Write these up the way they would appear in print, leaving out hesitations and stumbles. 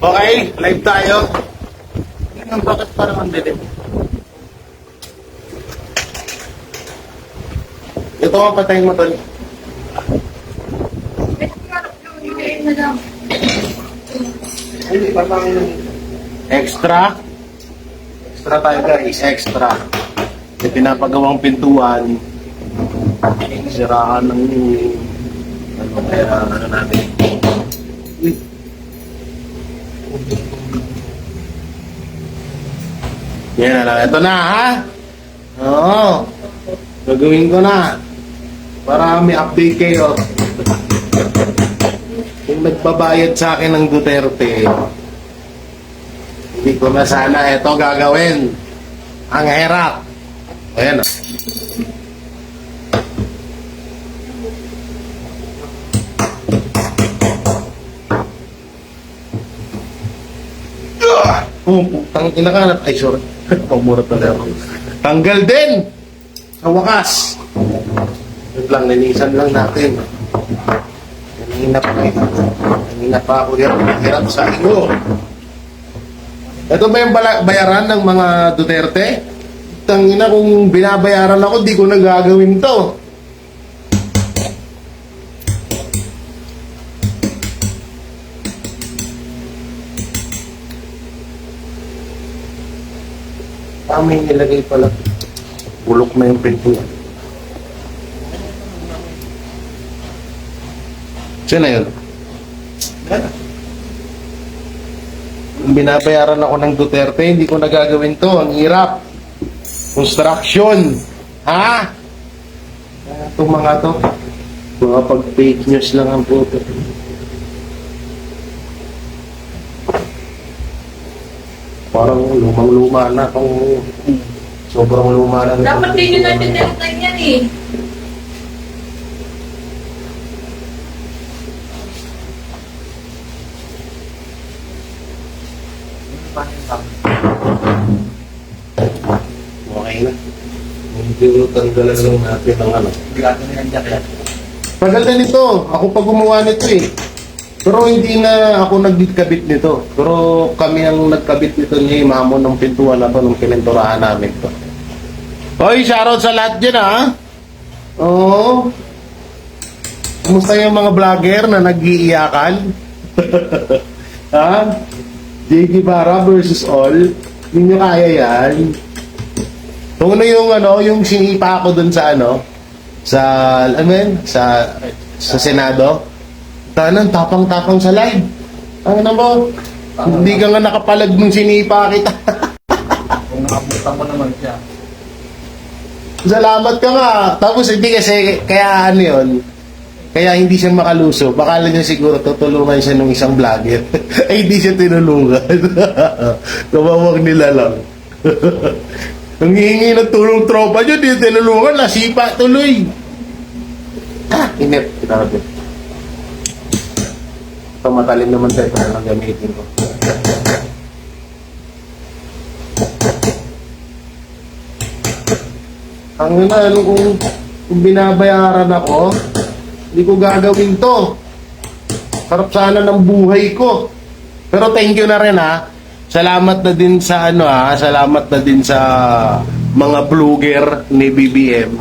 Okay, live tayo. Bakit parang ang dilim? Ito ang patayin mo, Tol. Extra. Extra tayo guys, extra. May pinapagawang pintuan. Siraan ng ano natin. Yan na lang. Ito na, ha? Oo. Gagawin ko na. Para may update kayo. Kung nagbabayad sa akin ng Duterte, hindi ko na sana ito gagawin. Ang hirap. Ayan o. Putang ina ka. Ay, sorry. Pagmurat na ako. Tanggal din! Sa wakas. Ito lang, ninisan lang natin. Kanina pa ako hirap sa iyo. Ito ba yung bayaran ng mga Duterte? Tangina, kung binabayaran ako, di ko na gagawin to. May nilagay pala. Bulok na yung pinto. Sino yun? Kung binabayaran ako ng Duterte, hindi ko nagagawin to. Ang hirap. Construction. Ha? Itong mga to. Mga pag-fake news lang ang puto. Parang lumang-luma na. Sobrang luma na. Dapat din yun natin nilutay yan eh. Okay na. Hindi tanggalan lang natin ang ano. Tagal na nito. Ako pa gumawa nito eh. Pero hindi na ako nagkabit nito. Pero kami ang nagkabit nito ni Mamo ng pintuan na to, ng pininturahan namin to. Hoy, shoutout sa lahat dyan ha. Oo. Kumusta yung mga vlogger na nag-iiyakan? Ha? JG Barra versus all. Hindi nyo kaya yan. Kung ano yung sinipa ko dun sa sa Senado. Tanang tapang-tapang sa live. Ano na mo? Hindi ka nga nakapalag nung sinipa kita. Kung nakabutan ko naman siya. Salamat ka nga. Tapos hindi kasi, kaya ano yun, kaya hindi siya makaluso. Bakala niya siguro tutulungan siya ng isang vlogger. Ay hindi siya tinulungan. Kamawag nila lang. Ang hihingi ng tulong tropa niyo, di tinulungan, nasipa tuloy. Inip. Kita natin. Ito matalim naman tayo. Ito na lang gamitin ko. Ang kung binabayaran ako, hindi ko gagawin to. Sarap sana ng buhay ko. Pero thank you na rin ha. Salamat na din sa salamat na din sa mga vlogger ni BBM.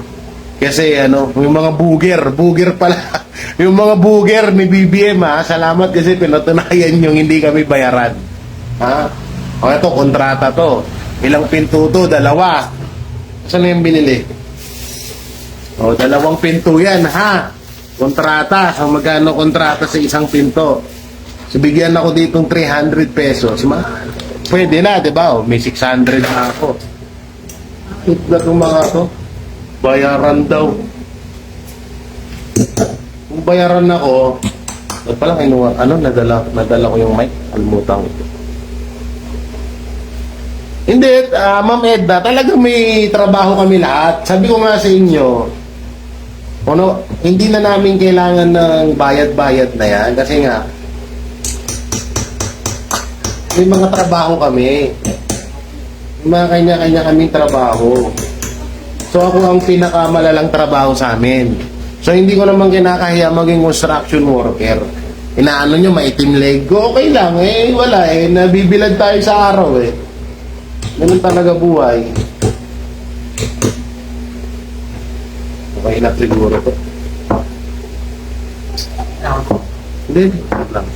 Kasi yung mga booger pala. Yung mga booger ni BBM ha, salamat kasi pinatunayan yung hindi kami bayaran. Ha? O ito, kontrata to. Ilang pinto to? 2. Saan yung binili? O, 2 pinto yan ha. Kontrata. So magkano kontrata sa isang pinto? So bigyan ako ditong 300 pesos. Pwede na, di ba? O, may 600 na ako. Ito na itong mga to. Bayaran daw. Kung bayaran ako, pala kinuha, nadala ko yung mic, almutang ito. Hindi, Ma'am Edna, talagang may trabaho kami lahat. Sabi ko nga sa inyo, hindi na namin kailangan ng bayad-bayad na yan kasi nga, may mga trabaho kami. May mga kanya-kanya kaming trabaho. So ako ang pinakamalalang trabaho sa amin. So hindi ko naman kinakahiya maging construction worker. Inaano nyo, maitim leg ko. Okay lang, eh, wala eh. Nabibilad tayo sa araw eh. Ganun talaga buhay. Okay na siguro to. Hindi, lang.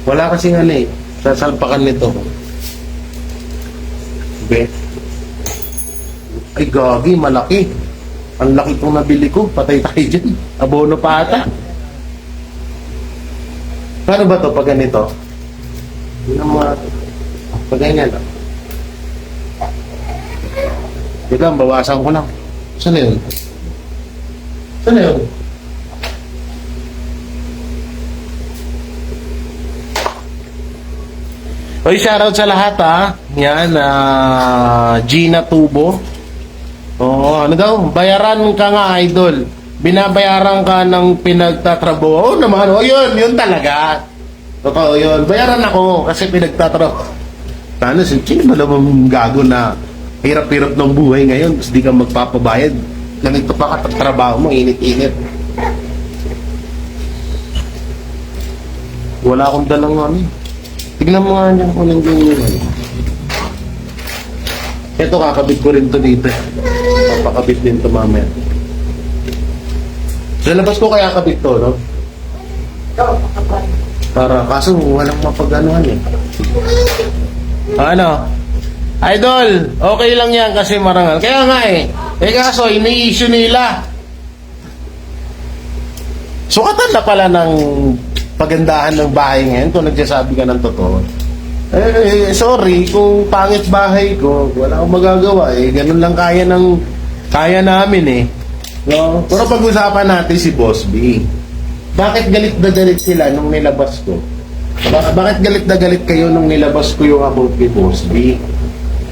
Wala kasing ano eh. Sasalpakan nito. Okay. Ay, gagi, malaki. Ang laki kong nabili ko. Patay tayo dyan. Abono pa ata. Paano ba to pag ganito? Yun ang mga... Pag ganyan. Wait lang, bawasan ko lang. Saan na yun? Saan na yun? Oy, shoutout sa lahat ha. Yan, Gina Tubo. Oo, ano daw? Bayaran ka nga, idol. Binabayaran ka ng pinagtatrabaho. Oo naman, yun talaga. Totoo yun. Bayaran ako kasi pinagtatrabaho. Ano, sino ba naman gago na hirap-hirap ng buhay ngayon tapos di ka magpapabayad? Ganito pa katrabaho mo, init-init. Wala akong dalang ano. Tignan mo nga niyan kung nang ganyan. Ito, kakabit ko rin to dito. Papakabit din to mamaya. Sa labas ko kaya kabit to, no? Para, kaso walang mapag-anuhan eh. Ano? Idol, okay lang yan kasi marangal. Kaya nga eh. Kaso, ini-issue nila. Sukatan na pala ng pagandahan ng bahay ngayon kung nagsasabi ka ng totoo. Sorry, kung pangit bahay ko, wala akong magagawa eh. Ganun lang kaya namin eh. No? Pero pag-usapan natin si Boss B. Bakit galit na galit sila nung nilabas ko? Bakit galit na galit kayo nung nilabas ko yung about kay Boss B?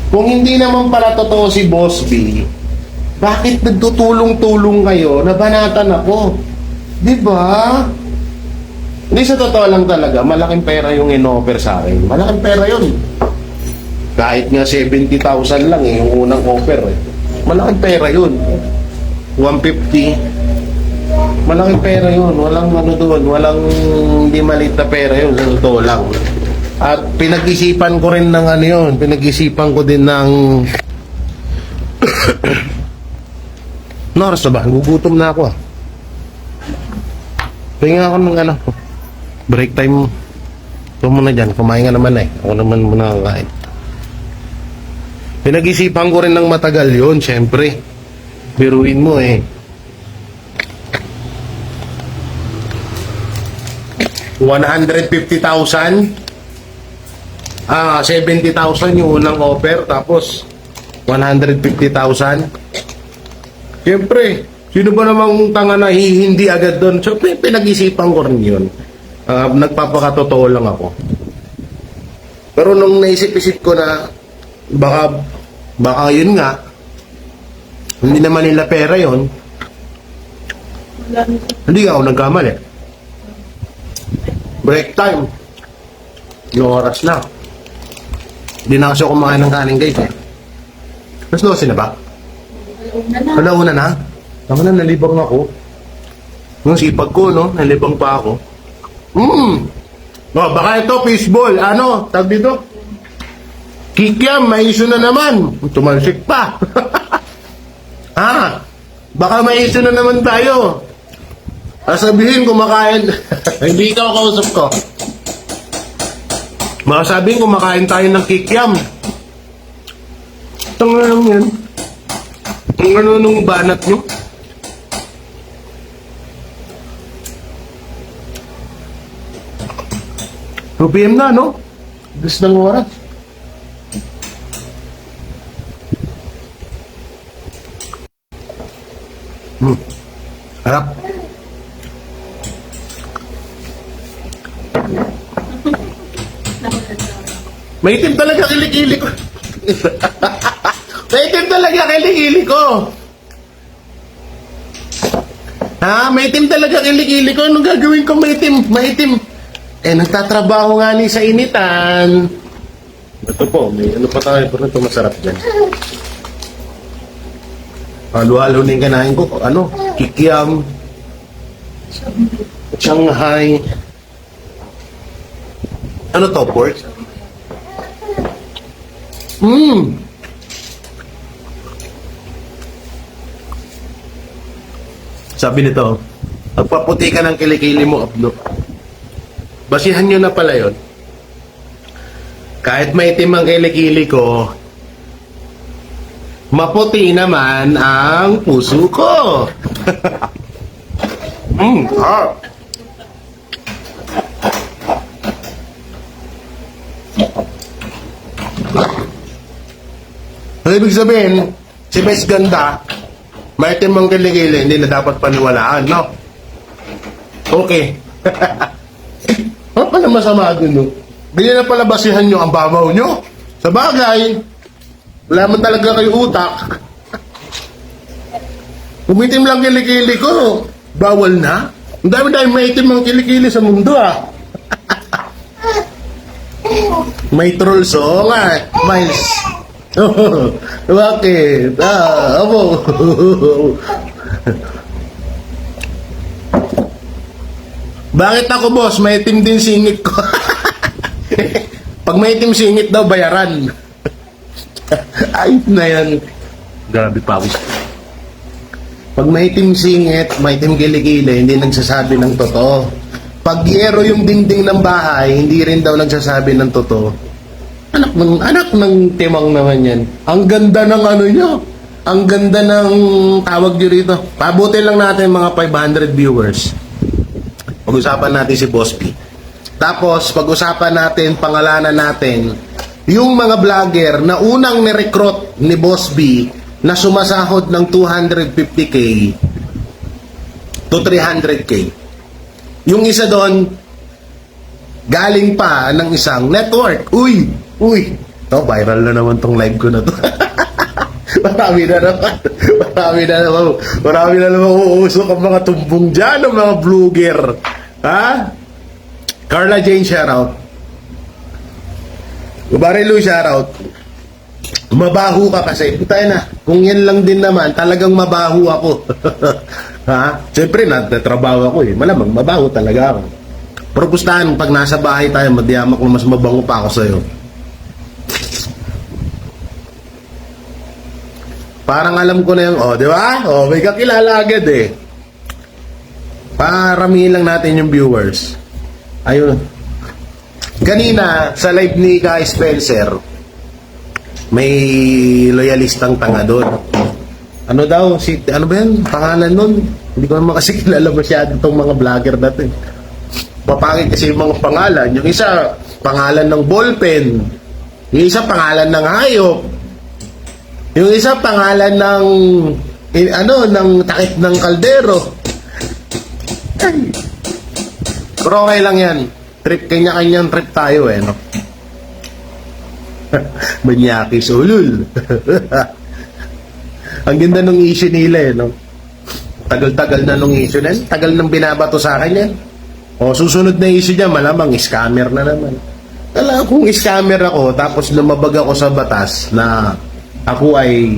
Kung hindi naman pala totoo si Boss B, bakit nagtutulong-tulong kayo na banatan ako? Diba? Hindi, sa totoo lang talaga, malaking pera yung in-offer sa akin. Malaking pera yun. Kahit nga 70,000 lang eh, yung unang offer eh. Malaking pera yun. 150. Malaking pera yun. Walang ano doon, walang hindi maliit na pera yun. Sa totoo lang. At pinag-isipan ko rin ng ano yun. Pinag-isipan ko din ng... Noras na ba? Gugutom na ako ah. Pahinga ako ng ano. Break time. Ito muna dyan. Kumain ka naman eh. Ako naman muna kakain. Pinag-isipan ko rin ng matagal yun, syempre. Biruin mo eh. 150,000. 70,000 yung unang offer. Tapos 150,000. Syempre, sino ba namang tanga na hindi agad doon? So, pinag-isipan ko rin yun. Nagpapakatotoo lang ako. Pero nung naisip-isip ko na baka yun nga, hindi naman nila pera yun, hindi ako nagkamali. Break time. Yung oras na. Hindi na kasi ako kumain ng kanin guys eh. Mas 12 na ba? Alauna na? Tama na, nalibang ako. Yung sipag ko, no? Nalibang pa ako. Oh, baka ito, fishball. Ano? Tag dito? Kikiam, may issue na naman. Tumalsik pa. Baka may issue na naman tayo. Sabihin kumakain. Hindi ikaw kausap ko. Baka sabihin kumakain tayo ng kikiam. Tanga lang yan. Ang ano nung banat nyo? PM na, no? Gusto ng oras. Harap. Maitim talaga kilikili ko. Maitim talaga kilikili ko. Maitim talaga kilikili ko. Anong gagawin ko maitim? Maitim. Nagtatrabaho nga ni sa initan. Ito po, may ano pa tayo. Pero ito masarap dyan. Halo-halo na yung kanain ko. Ano? Kikiam. Shanghai. Ano to, pork? Sabi nito, pagpaputi ka ng kilikili mo, Abdo. Basihan nyo na pala yun. Kahit maitim ang kilikili ko, maputi naman ang puso ko. Ah. Ang ibig sabihin, si Bes Ganda, maitim ang kilikili, hindi na dapat paniwalaan, no? Okay. Ano pala masama dun, no? Hindi na pala basihan nyo ang babaw nyo. Sa bagay, wala man talaga kayo utak. Umitim lang kilikili ko, bawal na. Ang dami-dami maitim ang kilikili sa mundo, ah. May trolls, oo nga. Miles. Bakit? Abo. Bakit ako, boss? Maitim din singit ko. Pag maitim singit daw, bayaran. Ayos na yan. Grabe, pawis. Pag maitim singit, maitim kilikili, hindi nagsasabi ng totoo. Pag yero yung dingding ng bahay, hindi rin daw nagsasabi ng totoo. Anak ng timang naman yan. Ang ganda ng ano nyo. Ang ganda ng tawag nyo rito. Pabuti lang natin mga 500 viewers. Pag-usapan natin si Boss B. Tapos, pag-usapan natin, pangalanan natin, yung mga vlogger na unang nirecruit ni Boss B na sumasahod ng 250k to 300k. Yung isa doon, galing pa ng isang network. Uy! Viral na naman tong live ko na to. Marami na naman uusok ang mga tumbong dyan, ang mga vlogger. Ha? Carla Jane, shoutout. Barilu, shoutout. Mabaho ka kasi. Tayo na. Kung yan lang din naman, talagang mabaho ako. Ha? Siyempre, nagtatrabaho ako eh. Malamang, mabaho talaga ako. Pero gustahan, pag nasa bahay tayo, madiyamak na mas mabango pa ako sa'yo. Parang alam ko na yung, di ba? May kakilala agad eh. Paramihin lang natin yung viewers. Ayun. Kanina, sa live ni Kai Spencer, may loyalistang tanga doon. Ano daw? Ano ba yan? Pangalan nun? Hindi ko naman kasi kilala masyado itong mga vlogger natin. Papangit kasi yung mga pangalan. Yung isa, pangalan ng ballpen. Yung isa, pangalan ng hayop. Yung isa, pangalan ng ng takip ng kaldero. Pero okay lang yan. Trip, kanya-kanyang trip tayo eh, no? Manyaki sulul. Ang ganda nung issue nila eh, no? Tagal-tagal na nung issue na yan. Tagal nang binabato sa akin yan. O susunod na issue niya, malamang scammer na naman. Alam kung scammer ako, tapos lumabag ako sa batas na ako ay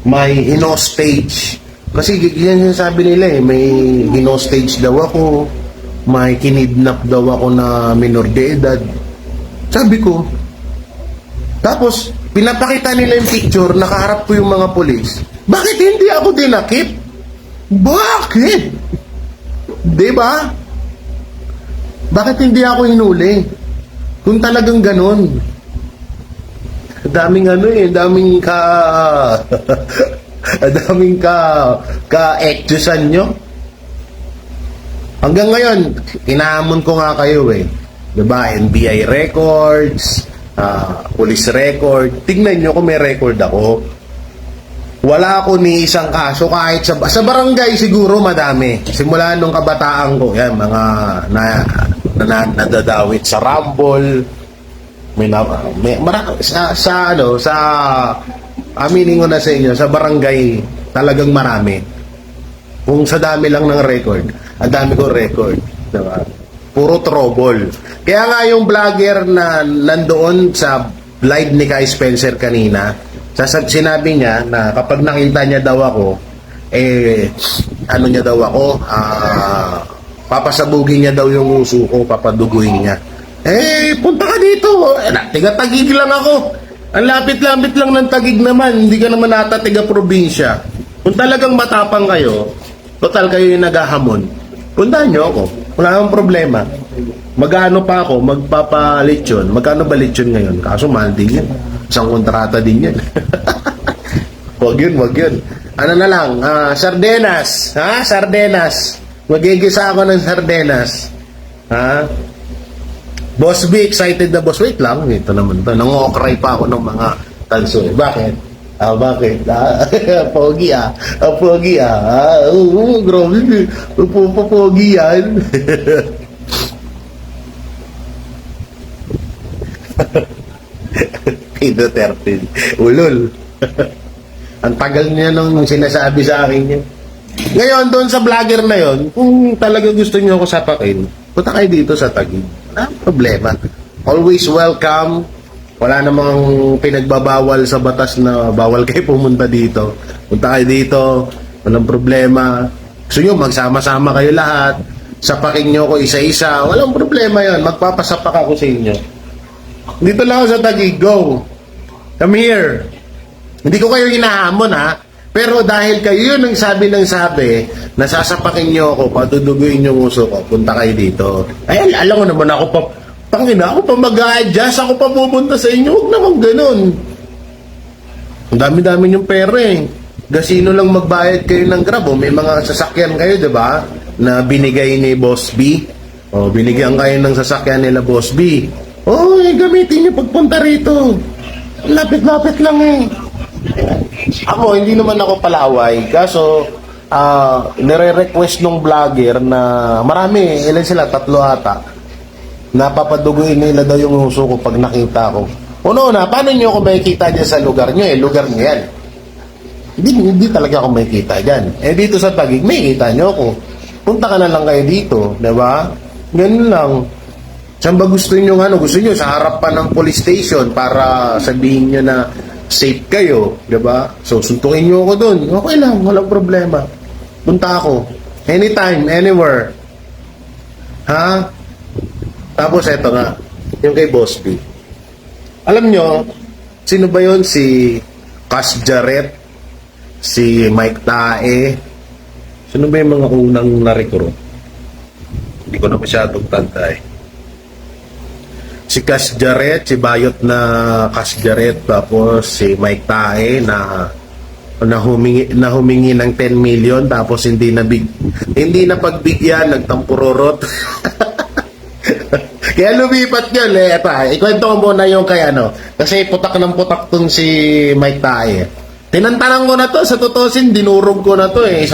may hinostage. Kasi yan yung sabi nila eh, may hinostage daw ako, may kinidnap daw ako na minor de edad. Sabi ko, tapos pinapakita nila yung picture, nakaharap ko yung mga polis. Bakit hindi ako dinakip? Bakit? Diba? Bakit hindi ako hinuli? Kung talagang ganon. Daming daming ka-ektusan nyo. Hanggang ngayon, inahamon ko nga kayo eh. Diba? NBI records, police record. Tignan nyo kung may record ako. Wala ako ni isang kaso kahit sa barangay siguro madami. Simula nung kabataan ko, yan, mga nadadawit sa rumble. Aminin ko na sa inyo, sa barangay talagang marami. Kung sa dami lang ng record, ang dami kong record, diba? Puro trouble. Kaya nga yung vlogger na nandoon sa live ni Kai Spencer kanina, sinabi niya na kapag nakita niya daw ako, ano niya daw ako, papasabugin niya daw yung uso ko, papaduguin niya. Punta ka dito. Tiga-Tagig lang ako. Ang lapit-lapit lang ng Tagig naman. Hindi ka naman ata tiga-probinsya. Kung talagang matapang kayo, total kayo yung naghahamon, puntahan niyo ako. Wala akong problema. Magkano pa ako, magpapalitsyon. Magkano ba litsyon ngayon? Kaso mahal din yan. Isang kontrata din yan. Wag yun. Ano na lang, sardenas. Ha? Sardenas. Magigisa ako ng sardenas. Ha? Boss B, excited na boss. Wait lang, ito naman to. Nangokray pa ako ng mga tanso. Bakit? Bakit? Pogi Pogi grabe. Pogi yan. Kay Duterte. Ulol. Ang tagal niya nung sinasabi sa akin yun. Ngayon, doon sa vlogger na yon, kung talaga gusto niyo ako sapakin, punta kayo dito sa Taguig. Wala problema. Always welcome. Wala namang pinagbabawal sa batas na bawal kayo pumunta dito. Punta kayo dito. Walang problema. Gusto nyo, magsama-sama kayo lahat. Sapakin nyo ko isa-isa. Walang problema yon. Magpapasapak ako sa inyo. Dito lang ako sa Taguig. Go. Come here. Hindi ko kayo hinahamon, ha? Pero dahil kayo yun ang sabi ng sabi, nasasapakin nyo ako, patuduguin yung uso ko, punta kayo dito. Ay, alam mo naman ako pa, tangina, ako pa mag-a-adjust, ako pa pupunta sa inyo, huwag naman ganun. Ang dami-dami yung pera eh. Gasino lang magbayad kayo ng Grab, o may mga sasakyan kayo, di ba? Na binigay ni Boss B. O, binigyan kayo ng sasakyan nila Boss B. O, gamitin nyo pagpunta rito. Lapit-lapit lang eh. Ako, hindi naman ako palaway. Kaso, nire-request nung vlogger na marami, ilan sila, 3 ata. Napapaduguin nila daw yung uso ko pag nakita ko. Una, paano nyo ako makikita dyan sa lugar nyo? Lugar nyo yan. Hindi talaga ako makikita dyan. Dito sa Taguig, makikita nyo ako. Punta ka na lang kayo dito, diba? Ganun lang. Saan ba gusto nyo Gusto nyo sa harap pa ng police station para sabihin nyo na safe kayo, diba? So, suntukin nyo ako dun. Okay lang, walang problema. Punta ako. Anytime, anywhere. Ha? Tapos, eto nga. Yung kay Boss B. Alam nyo, sino ba yun? Si Cash Jarrett, si Mike Tae. Sino ba yung mga unang na-recruit? Hindi ko na masyadong tanda eh. Si Cash Jarrett, si Bayot na Cash Jarrett, tapos si Mike Tae na humingi ng 10 million tapos hindi na pagbigyan, nagtampurorot. Kaya lumipat yun eh. Ikwento ko muna yung kay kasi putak ng putak tong si Mike Tae. Tinantanan ko na to, sa tutusin, dinurog ko na to eh.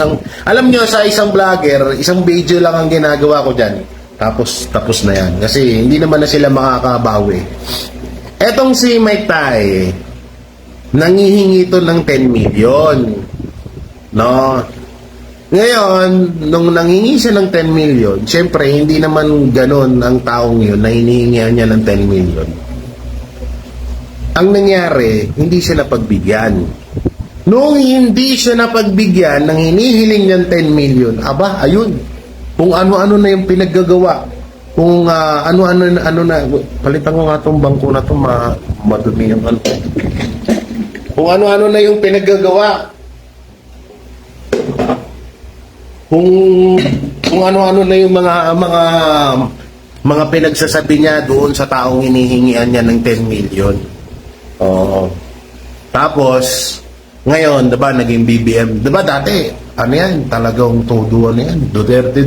Alam nyo, sa isang vlogger, isang video lang ang ginagawa ko dyan. Tapos na yan. Kasi hindi naman na sila makakabawi. Etong si Mike Tae, nangihingi ito ng 10 million. No? Ngayon, nung nangingi siya ng 10 million, syempre, hindi naman ganon ang taong yun na hinihingihan niya ng 10 million. Ang nangyari, hindi siya napagbigyan. Nung hindi siya napagbigyan ng hinihiling niyang 10 million, aba, ayun. Kung ano-ano na yung pinaggagawa. Kung ano-ano na, palitan ko nga itong bangko na ito, madumi yung ano. Kung ano-ano na yung pinaggagawa. Kung ano-ano na yung mga pinagsasabi niya doon sa taong hinihingian niya ng 10 million. Oo. Tapos, ngayon, diba, naging BBM. Diba, dati, yan, talagang todo yan. Duterte.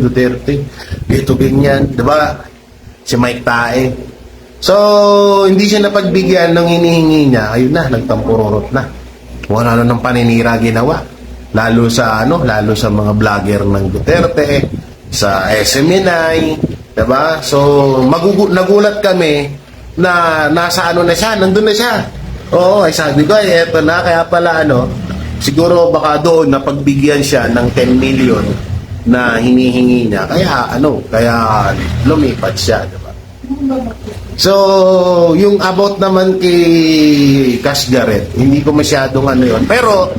Ito, ganyan. Diba, si Mike Tae. So, hindi siya napagbigyan ng hinihingi niya. Ayun na, nagtampururot na. Wala na ng paninira ginawa. Lalo sa mga vlogger ng Duterte, sa SMNI, diba? So, nagulat kami na nasa na siya, nandun na siya. Oo, ay sabi ko, eto na, kaya pala siguro baka doon napagbigyan siya ng 10 million na hinihingi niya. Kaya lumipat siya, diba? So, yung about naman kay Cash Jarrett, hindi ko masyadong yun. Pero,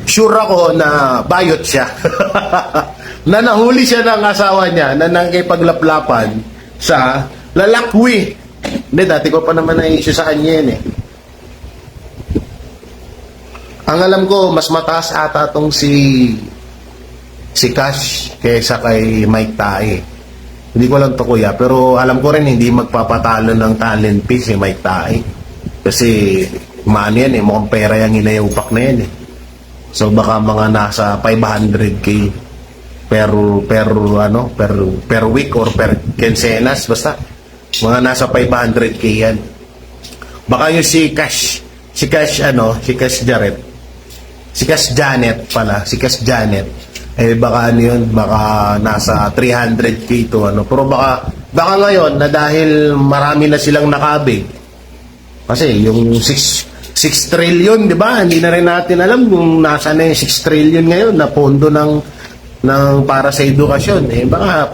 sure ako na bayot siya. Na nahuli siya ng asawa niya na nakikipaglaplapan sa lalakwi. Hindi, dati ko pa naman na-issue sa kanya yun eh. Ang alam ko, mas mataas ata tong si Cash kaysa kay Mike Tae. Hindi ko lang to kuya, pero alam ko rin hindi magpapatalo ng talent piece si Mike Tae. Kasi maano yan eh, mukhang pera yung inayupak na yan eh. So baka mga nasa 500k per week or per quincenas, basta mga nasa 500k yan. Baka yung si Cash Janet, eh baka ano yun, baka nasa 300k to ano. Pero baka ngayon na dahil marami na silang nakabig, kasi yung 6 trillion, di ba? Hindi na rin natin alam kung nasa na yung 6 trillion ngayon na pondo ng para sa edukasyon. Eh baka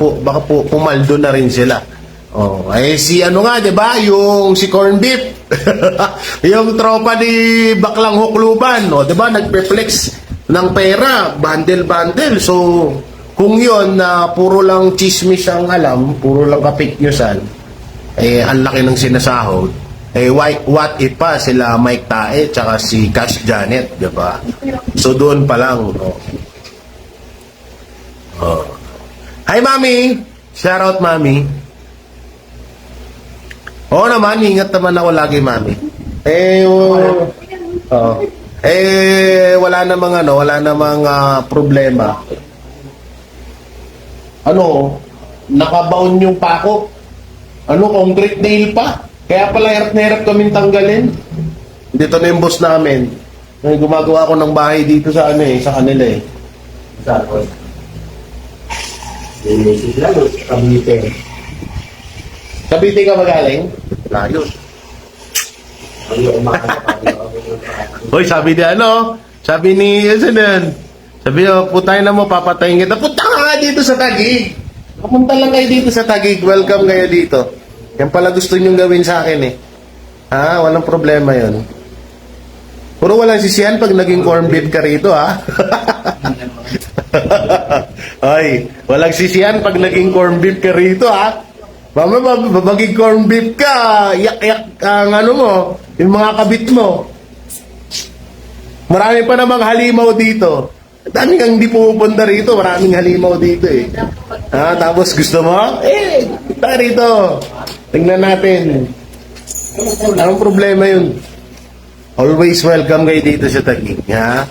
pumaldo na rin sila. Oh, eh si ano nga, 'di ba? Yung si Corn Beef. Yung tropa ni Baklang Hukluban, no, 'di ba? Nagpe-flex ng pera, bundle. So, kung 'yon na puro lang chismis ang alam, puro lang ka-fake newsan, eh ang laki ng sinasahod. Eh what if pa sila Mike Tae tsaka si Cash Janet, 'di ba? So doon pa lang, no. Oh. Hi, Mami. Shout out, Mami. Oo naman, ingat naman ako lagi, Mami. Wala namang problema. Ano, nakabaon yung pako. Ano, concrete nail pa. Kaya pala hirap na hirap kaming tanggalin. Dito na yung boss namin. Gumagawa ako ng bahay dito sa sa kanila eh. Cavite ka magaling? Layo. Hoy, sabi ni putay na mo, papatayin kita. Punta ka nga dito sa Taguig. Pumunta lang kayo dito sa Taguig. Welcome kayo dito. Yan pala gusto nyong gawin sa akin eh. Ha? Walang problema yon. Puro walang sisiyan pag naging corn beef ka rito, ha? Ay, walang sisiyan pag naging corn beef ka rito, ha? Maging corn beef ka, yak-yak ang ano mo, yung mga kabit mo. Marami pa namang halimaw dito. Dami kang di pupunta rito, maraming halimaw dito eh. Ha, tapos gusto mo? Punta rito. Tingnan natin. Anong problema yun? Always welcome kayo dito sa Taguig, ha?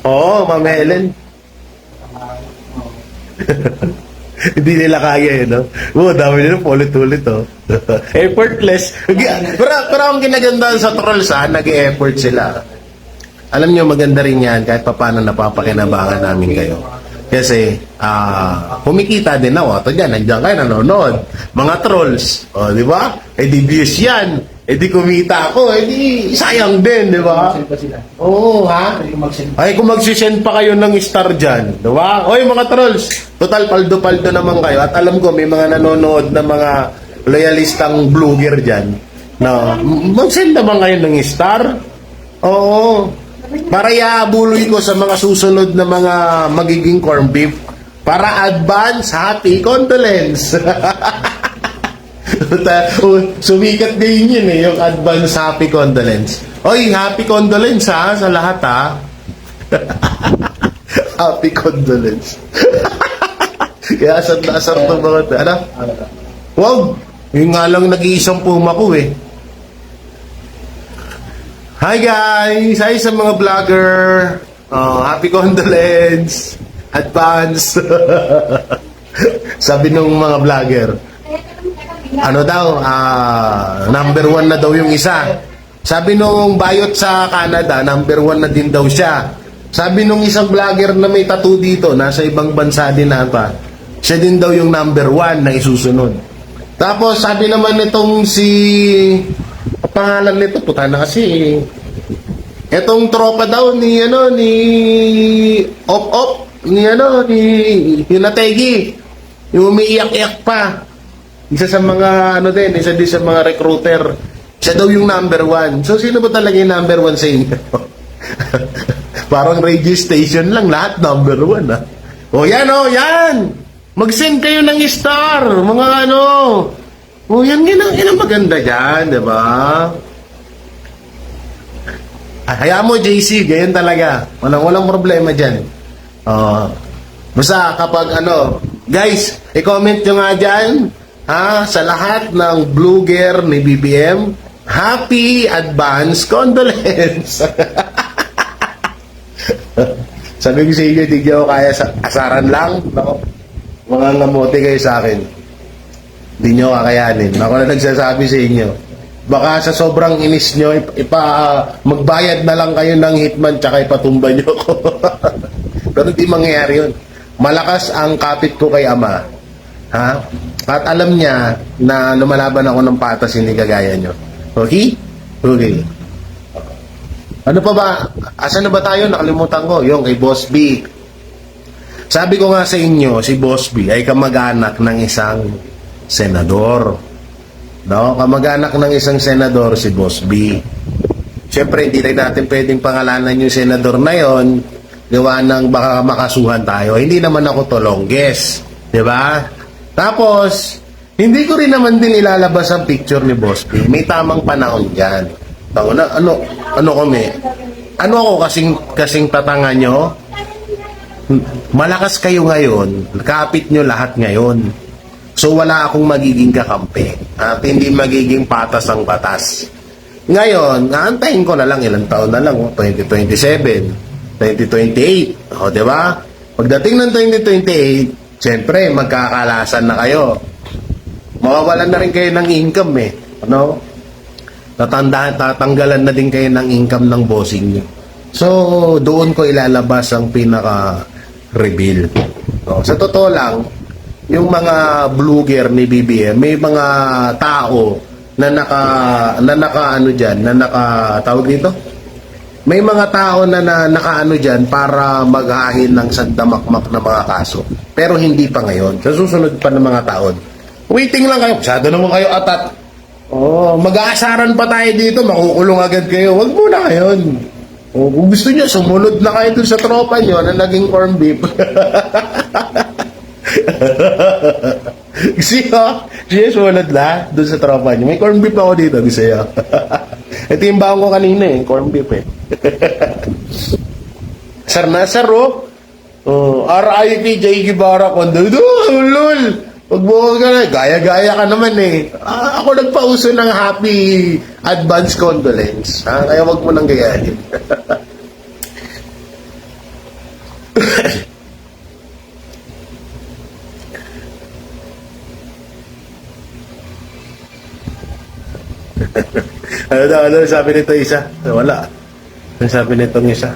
Oo, Ma'am Helen. Hindi nila kaya no? Dami nila ulit-ulit effortless. Pero ang kinagandaan sa trolls nag-e-effort sila. Alam nyo, maganda rin yan kahit paano napapakinabangan namin kayo. Kasi kumikita din ako. Ito dyan, nandiyan kayo nanonood. Mga trolls, di ba? Di views yan. Di kumita ako. Di sayang din, di ba? Oo, ha? Ay, kung magsisend pa kayo ng star dyan, di ba? Oy, mga trolls, total paldo-paldo naman kayo. At alam ko, may mga nanonood na mga loyalistang vlogger dyan. No, mag-send naman kayo ng star. Oo. Para iabuloy ko sa mga susunod na mga magiging corn beef. Para advance happy condolence. Sumikat din yun yung advance happy condolence. Oy, happy condolence sa lahat Happy condolence. Kaya asar to mga ano? Wag, yung nga lang nag-iisang puma ko eh. Hi guys! Hi sa mga vlogger! Happy condolence! Advance! Sabi nung mga vlogger, ano daw, number 1 na daw yung isa. Sabi nung bayot sa Canada, number 1 na din daw siya. Sabi nung isang vlogger na may tattoo dito, nasa ibang bansa din ata, siya din daw yung number 1 na isusunod. Tapos sabi naman nitong pangalan nito, puta na kasi. Etong tropa daw ni Hinategi. Yung umiiyak-iyak pa. Isa sa mga isa din sa mga recruiter. Siya daw yung number one. So, sino ba talaga yung number one sa inyo? Parang radio station lang, lahat number one, ha? O, yan, o, yan! Mag-send kayo ng star, mga ano. O, yan ang maganda dyan, di ba? Hayaan mo, JC, ganyan talaga. Walang problema dyan. Basta kapag guys, i-comment nyo nga dyan, ha, sa lahat ng vlogger ni BBM, happy advance condolence. Sabi ko sa inyo, di ko kaya asaran lang. No? Mga ngamote kayo sa akin. Di nyo kakayanin. Ako na nagsasabi sa inyo. Baka sa sobrang inis nyo, magbayad na lang kayo ng hitman tsaka ipatumba nyo ko. Pero di mangyayari yun. Malakas ang kapit ko kay Ama. Ha? At alam niya na lumalaban ako ng patas, hindi kagaya nyo. Okay? Okay. Ano pa ba? Asan na ba tayo? Nakalimutan ko. Yung kay Boss B. Sabi ko nga sa inyo, si Boss B ay kamag-anak ng isang senador. No? Kamag-anak ng isang senador si Boss B. Siyempre, hindi natin pwedeng pangalanan yung senador na yon, gawa ng baka makasuhan tayo. Hindi naman ako to longges. Diba? Tapos, hindi ko rin naman din ilalabas ang picture ni Boss B. May tamang panahon dyan. Ano kami? Ano ako kasing tatanga nyo? Malakas kayo ngayon. Kapit nyo lahat ngayon. So wala akong magiging kakampi. At hindi magiging patas ang batas. Ngayon, aantayin ko na lang ilang taon na lang. 2027, 2028. O, diba? Pagdating ng 2028, siyempre, magkakalasan na kayo. Mawawalan na rin kayo ng income eh. Ano? Tatanggalan na din kayo ng income ng bossing nyo. So, doon ko ilalabas ang pinaka-reveal. No? Sa totoo lang, yung mga vlogger ni BBM, may mga tao na tawag dito? May mga tao na nakaano dyan para maghahin ng sandamakmak na mga kaso. Pero hindi pa ngayon. Sa susunod pa ng mga taon. Waiting lang kayo. Masyado naman kayo atat. Mag-aasaran pa tayo dito. Makukulong agad kayo. Huwag muna ngayon. Kung gusto nyo, sumunod na kayo dun sa tropa nyo na naging corn beef. Siya sumunod na dun sa tropa nyo. May corn beef ako dito. Gusto nyo. Ito yung baon ko kanina eh. Corn beef eh. Sar na sar R.I.P. J. Guevara Kondo. Lol. Huwag mo ka na. Gaya-gaya ka naman eh. Ako nagpauso ng happy advance condolence. Kaya wag mo nang gayahin. Ano sabi nito isa? Wala. Ano sabi nitong isa?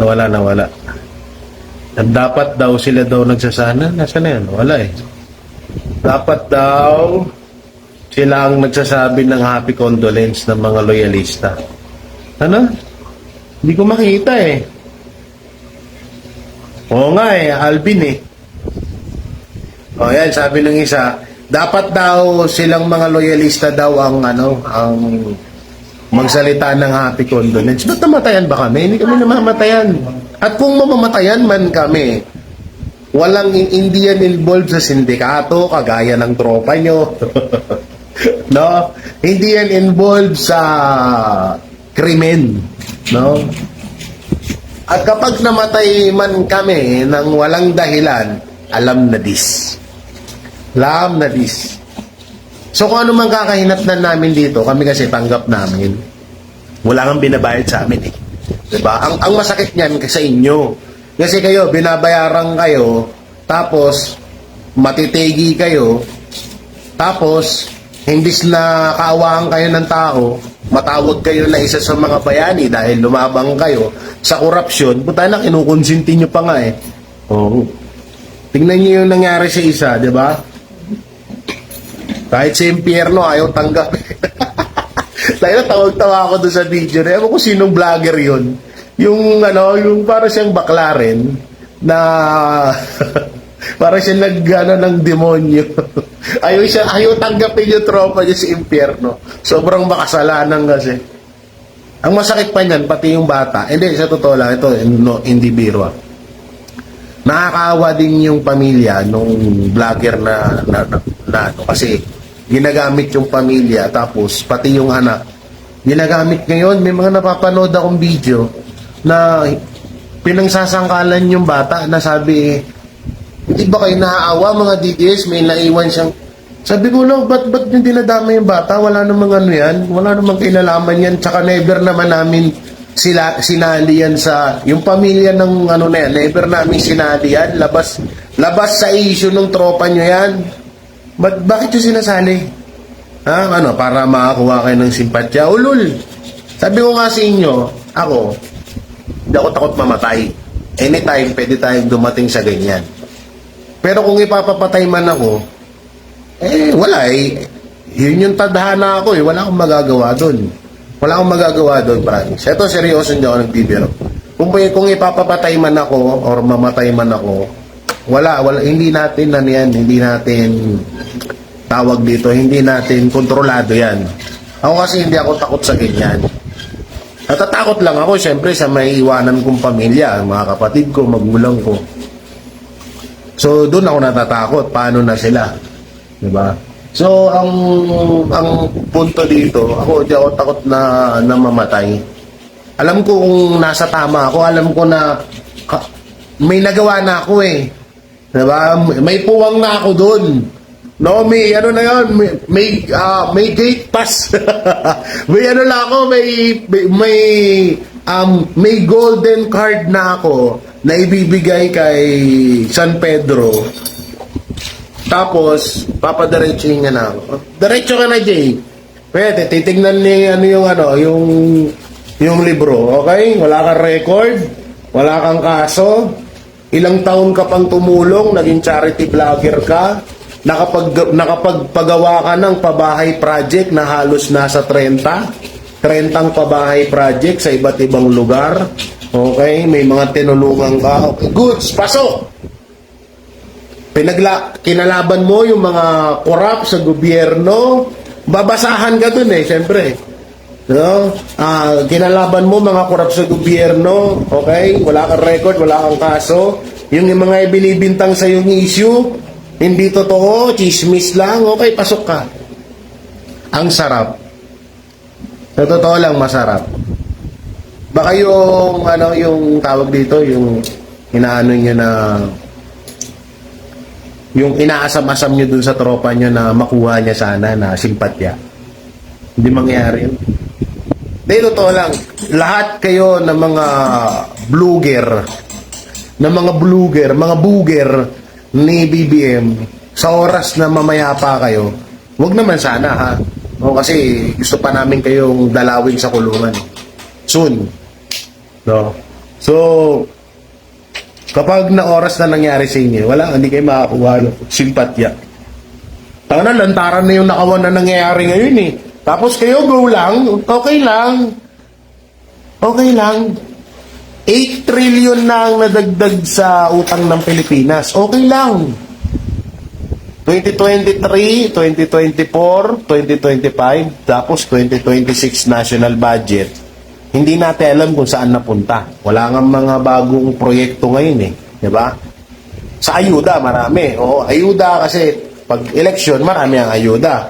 Nawala. At dapat daw sila nagsasana. Nasaan na yan? Wala eh. Dapat daw sila ang nagsasabi ng happy condolence ng mga loyalista. Ano? Hindi ko makita eh. Oo nga eh. Alvin eh. O yan, sabi ng isa, dapat daw silang mga loyalista daw ang magsalita ng happy condolence. Ba't namatayan ba kami? Hindi kami namamatayan. At kung mamamatayan man kami, walang Indian involved sa sindikato, kagaya ng tropa nyo. No? Hindi yan involved sa krimen. No? At kapag namatay man kami ng walang dahilan, alam na this. Alam na this. So kung ano man kakahinatnan namin dito, kami kasi tanggap namin. Wala kang binabayad sa amin eh. Diba? Ang masakit niyan sa inyo. Kasi kayo, binabayaran kayo, tapos matitegi kayo, tapos imbis na kaawaan kayo ng tao, matawag kayo na isa sa mga bayani dahil lumabang kayo sa korupsyon, puta na, kinukonsinti nyo pa nga eh. Oh. Tingnan nyo yung nangyari sa isa, di ba? Kahit si Impierno, ayaw tanggap. Dahil tawag-tawa ako doon sa video na, ewan ko sinong vlogger yun. Yung para siyang bakla rin, na Para siya nag-ano ng demonyo. ayaw tanggapin yung tropa niya sa impyerno. Sobrang makasalanan kasi. Ang masakit pa niyan, pati yung bata. Hindi, sa totoo lang, ito, no, hindi biro. Nakakaawa din yung pamilya nung vlogger na ano, kasi ginagamit yung pamilya, tapos pati yung anak. Ginagamit ngayon, may mga napapanood akong video na pinangsasangkalan yung bata na sabi, hindi ba kayo naaawa mga DDS, may naiwan siyang. Sabi ko lang, ba't yung dinadama yung bata? Wala namang ano yan, wala namang kinalaman yan, tsaka never naman namin sinali yan sa, yung pamilya ng ano na yan, never namin sinali yan, labas sa issue ng tropa nyo yan. Bakit yung sinasali? Ha? Ano, para makakuha kayo ng simpatya? Ulul! Sabi ko nga sa inyo, ako, hindi ako takot mamatay. Anytime, pwede tayong dumating sa ganyan. Pero kung ipapapatay man ako, wala eh. Yun yung tadhana ako eh. Wala akong magagawa doon. Wala akong magagawa doon, promise. Ito, seryoso hindi ako nagbibiro. Kung ipapapatay man ako or mamatay man ako, wala, hindi natin hindi natin tawag dito, hindi natin kontrolado yan. Ako kasi hindi ako takot sa ganyan. Natatakot lang ako, syempre, sa may iwanan kong pamilya, mga kapatid ko, magulang ko. So, doon ako natatakot. Paano na sila? Diba? So, ang punto dito, ako, di ako takot na mamatay. Alam ko kung nasa tama ako, alam ko na may nagawa na ako eh. Diba? May puwang na ako doon. No, may ano na yun, may gate pass. may ano lang ako, may golden card na ako na ibibigay kay San Pedro. Tapos papadiretsuhin niya na ako. Diretso ka na, Jay. Pwede titignan ni yung libro, okay? Wala kang record, wala kang kaso, ilang taon ka pang tumulong, naging charity vlogger ka. Nakapagpagawa ka ng pabahay project na halos nasa 30 pabahay project sa iba't ibang lugar. Okay, may mga tinulungan ka. Okay, goods, pasok! Kinalaban mo yung mga korap sa gobyerno, babasahan ka dun eh, syempre. No? Kinalaban mo mga korap sa gobyerno, okay? Wala kang record, wala kang kaso. Yung mga ibinibintang sa yung issue, hindi totoo, chismis lang, okay, pasok ka. Ang sarap. Sa totoo lang, masarap. Baka yung, yung tawag dito, yung inaano nyo na, yung inaasam-asam nyo dun sa tropa nyo na makuha niya sana na simpatya. Hindi mangyayari yun. Hindi, totoo lang. Lahat kayo ng mga mga booger ni BBM, sa oras na mamaya pa kayo, wag naman sana ha. O, kasi gusto pa namin kayong dalawin sa kulungan. Soon. No? So, kapag na oras na nangyari sa inyo, hindi kayo makakuha simpatya. Tama na, lantaran na yung nakawan na nangyayari ngayon eh. Tapos kayo go lang, okay lang. Okay lang. 8 trillion na ang nadagdag sa utang ng Pilipinas. Okay lang. 2023, 2024, 2025, tapos 2026 national budget. Hindi natin alam kung saan napunta. Wala nga mga bagong proyekto ngayon eh. Diba? Sa ayuda, marami. Oo, ayuda kasi pag election, marami ang ayuda.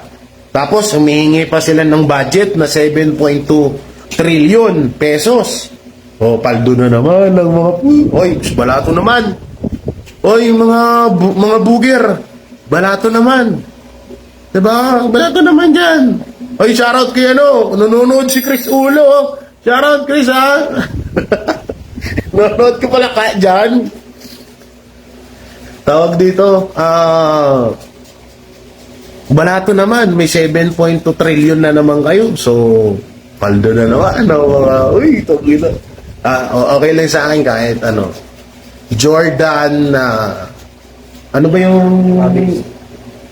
Tapos, humihingi pa sila ng budget na 7.2 trillion pesos. O, paldo na naman ng mga oy, balato naman. Oy, mga buger, balato naman. Diba? Balato naman dyan. Oy, shoutout kay nanonood si Chris Ulo. Shoutout, Chris, ha? Nanonood ka pala dyan. Tawag dito, balato naman, may 7.2 trillion na naman kayo. So, paldo na naman. Uy, ito gila. Okay lang sa akin kahit Jordan, ano ba yung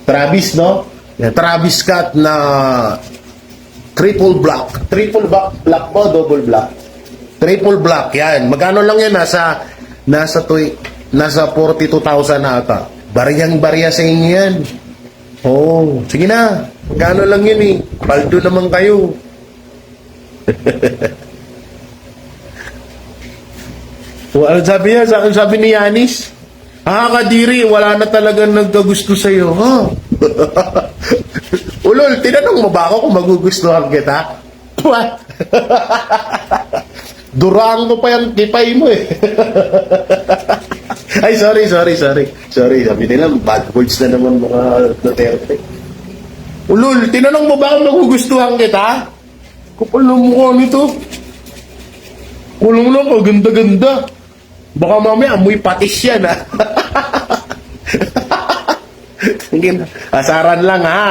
Travis, no? Yeah, Travis Scott na triple block ba, double block? Triple block, yan. Magkano lang yan? Nasa 42,000 na ata. Bariyang-bariya sa inyo yan. Oo, sige na. Magkano lang yun eh. Paldo naman kayo. Ano sabi niya? Sabi ni Yanis? Kadiri, wala na talagang nagkagusto sa'yo, ha? Ulol, tinanong mo ba ako kung magugustuhan kita? What? Duraan mo pa yung kipay mo eh. Ay, sorry. Sorry, sabi nila, bad words na naman mga Duterte. Ulol, tinanong mo ba kung magugustuhan kita? Kapal na mukha nito. Kulong lang ko, ganda-ganda. Baka mamaya amoy patis yan, ha? Asaran lang, ha?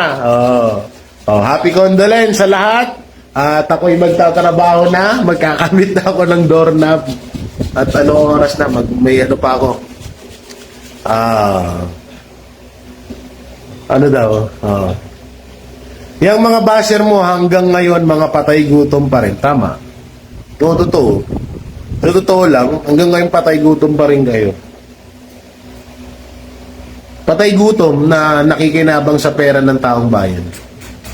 Happy condolence sa lahat. At ako'y magtatrabaho na. Magkakamit na ako ng doorknob. At anong oras na? May ano pa ako. Ano daw? Yung mga basher mo hanggang ngayon, mga patay gutom pa rin. Tama. Totoo. Totoo lang, hanggang ngayon patay gutom pa rin kayo. Patay gutom na nakikinabang sa pera ng taong bayan.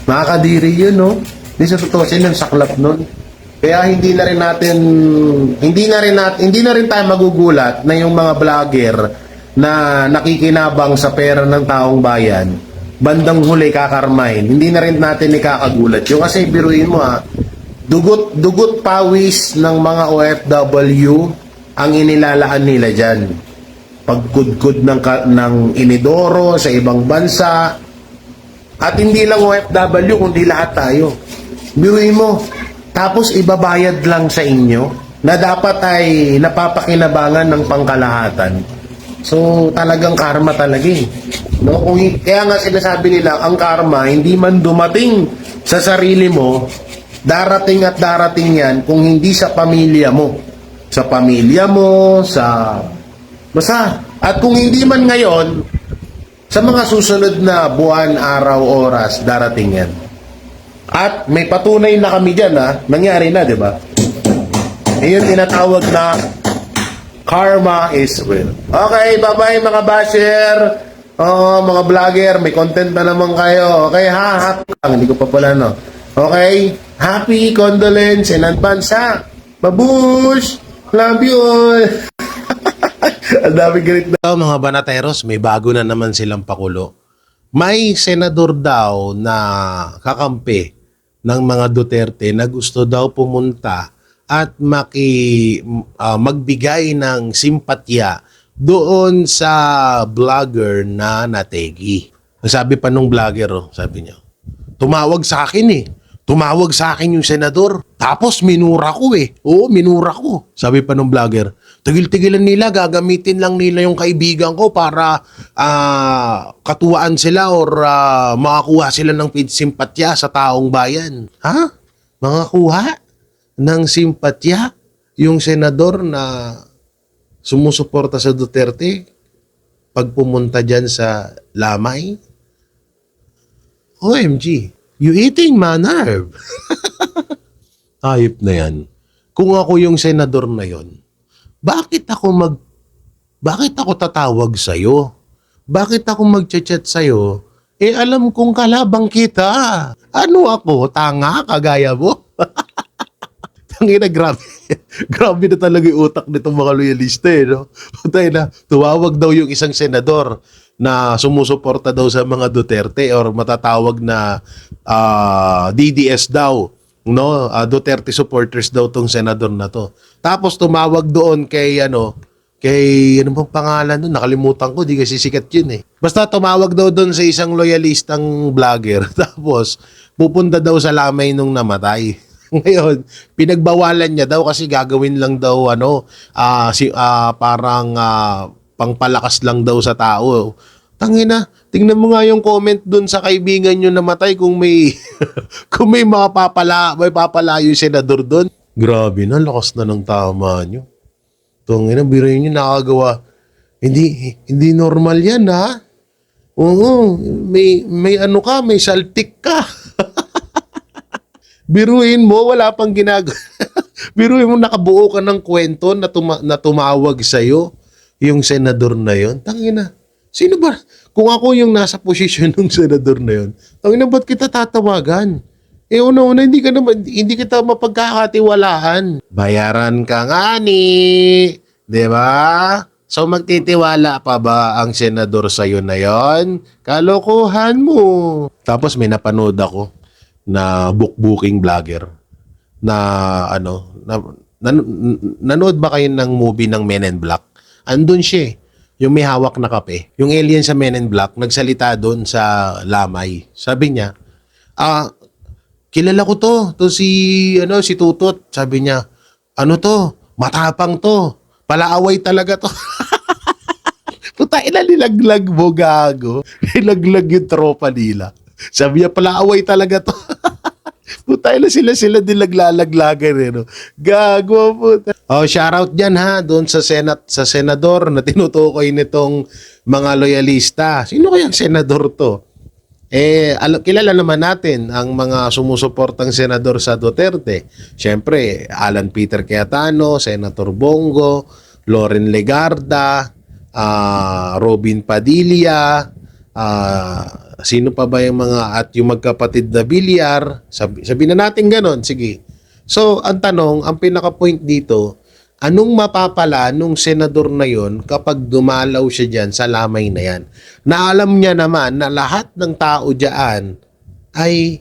Nakakadiri yun, no? Hindi sa totoo sila, saklap nun. Kaya hindi na rin tayo magugulat na yung mga vlogger na nakikinabang sa pera ng taong bayan, bandang huli kakarmahin. Hindi na rin natin ikakagulat. Yung kasi biruin mo, dugot pawis ng mga OFW ang inilalaan nila dyan. Pagkudkod ng inidoro sa ibang bansa. At hindi lang OFW, kundi lahat tayo. Biruin mo. Tapos ibabayad lang sa inyo na dapat ay napapakinabangan ng pangkalahatan. So talagang karma talaga eh. No? Kaya nga sinasabi nila, ang karma hindi man dumating sa sarili mo, darating at darating yan kung hindi sa pamilya mo. Sa pamilya mo, basta. At kung hindi man ngayon, sa mga susunod na buwan, araw, oras, darating yan. At may patunay na kami dyan, nangyari na, di ba? Iyon tinatawag na karma is real. Okay, bye-bye mga basher. Mga vlogger, may content na naman kayo. Okay, happy lang. Hindi ko pa pala, no? Okay, happy condolence in advance, ha? Babush! Love you all! Ang dami galit na. Mga banateros, may bago na naman silang pakulo. May senador daw na kakampi ng mga Duterte na gusto daw pumunta at magbigay ng simpatya doon sa vlogger na nategi. Sabi pa nung vlogger, sabi niya, tumawag sa akin eh. Tumawag sa akin yung senador. Tapos minura ko eh. Oo, minura ko. Sabi pa nung vlogger, tigil-tigilan nila, gagamitin lang nila yung kaibigan ko para katuwaan sila or makakuha sila ng simpatya sa taong bayan. Ha? Makakuha ng simpatya yung senador na sumusuporta sa Duterte pag pumunta dyan sa Lamay? OMG, you eating my nerve. Ayop na yan. Kung ako yung senador na yon, bakit ako tatawag sa'yo? Bakit ako mag-chat sa'yo? Alam kong kalabang kita. Ano ako? Tanga? Kagaya mo? Tangina, grabe. Grabe na talaga yung utak nitong mga loyalista eh, no? Putay na, tumawag daw yung isang senador na sumusuporta daw sa mga Duterte or matatawag na DDS daw, no? Duterte supporters daw tong senador na to. Tapos tumawag doon kay ano bang pangalan doon? Nakalimutan ko, di kasi sikat yun eh. Basta tumawag daw doon sa isang loyalistang vlogger. Tapos pupunta daw sa Lamay nung namatay. Ngayon, pinagbawalan niya daw kasi gagawin lang daw parang pangpalakas lang daw sa tao. Tangina, tingnan mo nga yung comment dun sa kaibigan nyo namatay kung may kung may papalayo yung senador dun. Grabe na, lakas na ng tama nyo. Tangina, biruin nyo nakagawa. Hindi normal yan, ha? Oo, may ano ka, may saltik ka. Biruin mo, wala pang ginagawa. Biruin mo, nakabuo ka ng kwento na tumawag sa'yo yung senador na yon. Tangina, Sino ba? Kung ako yung nasa posisyon ng senador na yun, tangina, ba't kita tatawagan? Eh, una-una, hindi kita mapagkakatiwalaan. Bayaran ka nga ni. Di ba? So, magtitiwala pa ba ang senador sa'yo na yon? Kalokohan mo. Tapos may napanood ako na bookbooking vlogger na nanood ba kayo ng movie ng Men in Black? Andun siya eh. Yung may hawak na kape. Yung alien sa Men in Black, nagsalita doon sa lamay. Sabi niya, kilala ko to. To si Tutot. Sabi niya, ano to? Matapang to. Palaaway talaga to. Puta, nilaglag mo, gago. Nilaglag yung tropa nila. Sabi niya, palaaway talaga to. Puta, sila nilaglalaglagan eh, no? Gago, puta. Oh, shoutout dyan ha, doon sa senador na tinutukoy nitong mga loyalista. Sino kayang senador to? Kilala naman natin ang mga sumusuportang senador sa Duterte. Siyempre, Alan Peter Cayetano, Senator Bongo, Loren Legarda, Robin Padilla, sino pa ba yung mga at yung magkapatid na Villar? Sabi na natin ganon, sige. So, ang tanong, ang pinaka-point dito, anong mapapala nung senador na yon kapag dumalaw siya dyan sa lamay na yan? Na alam niya naman na lahat ng tao dyan ay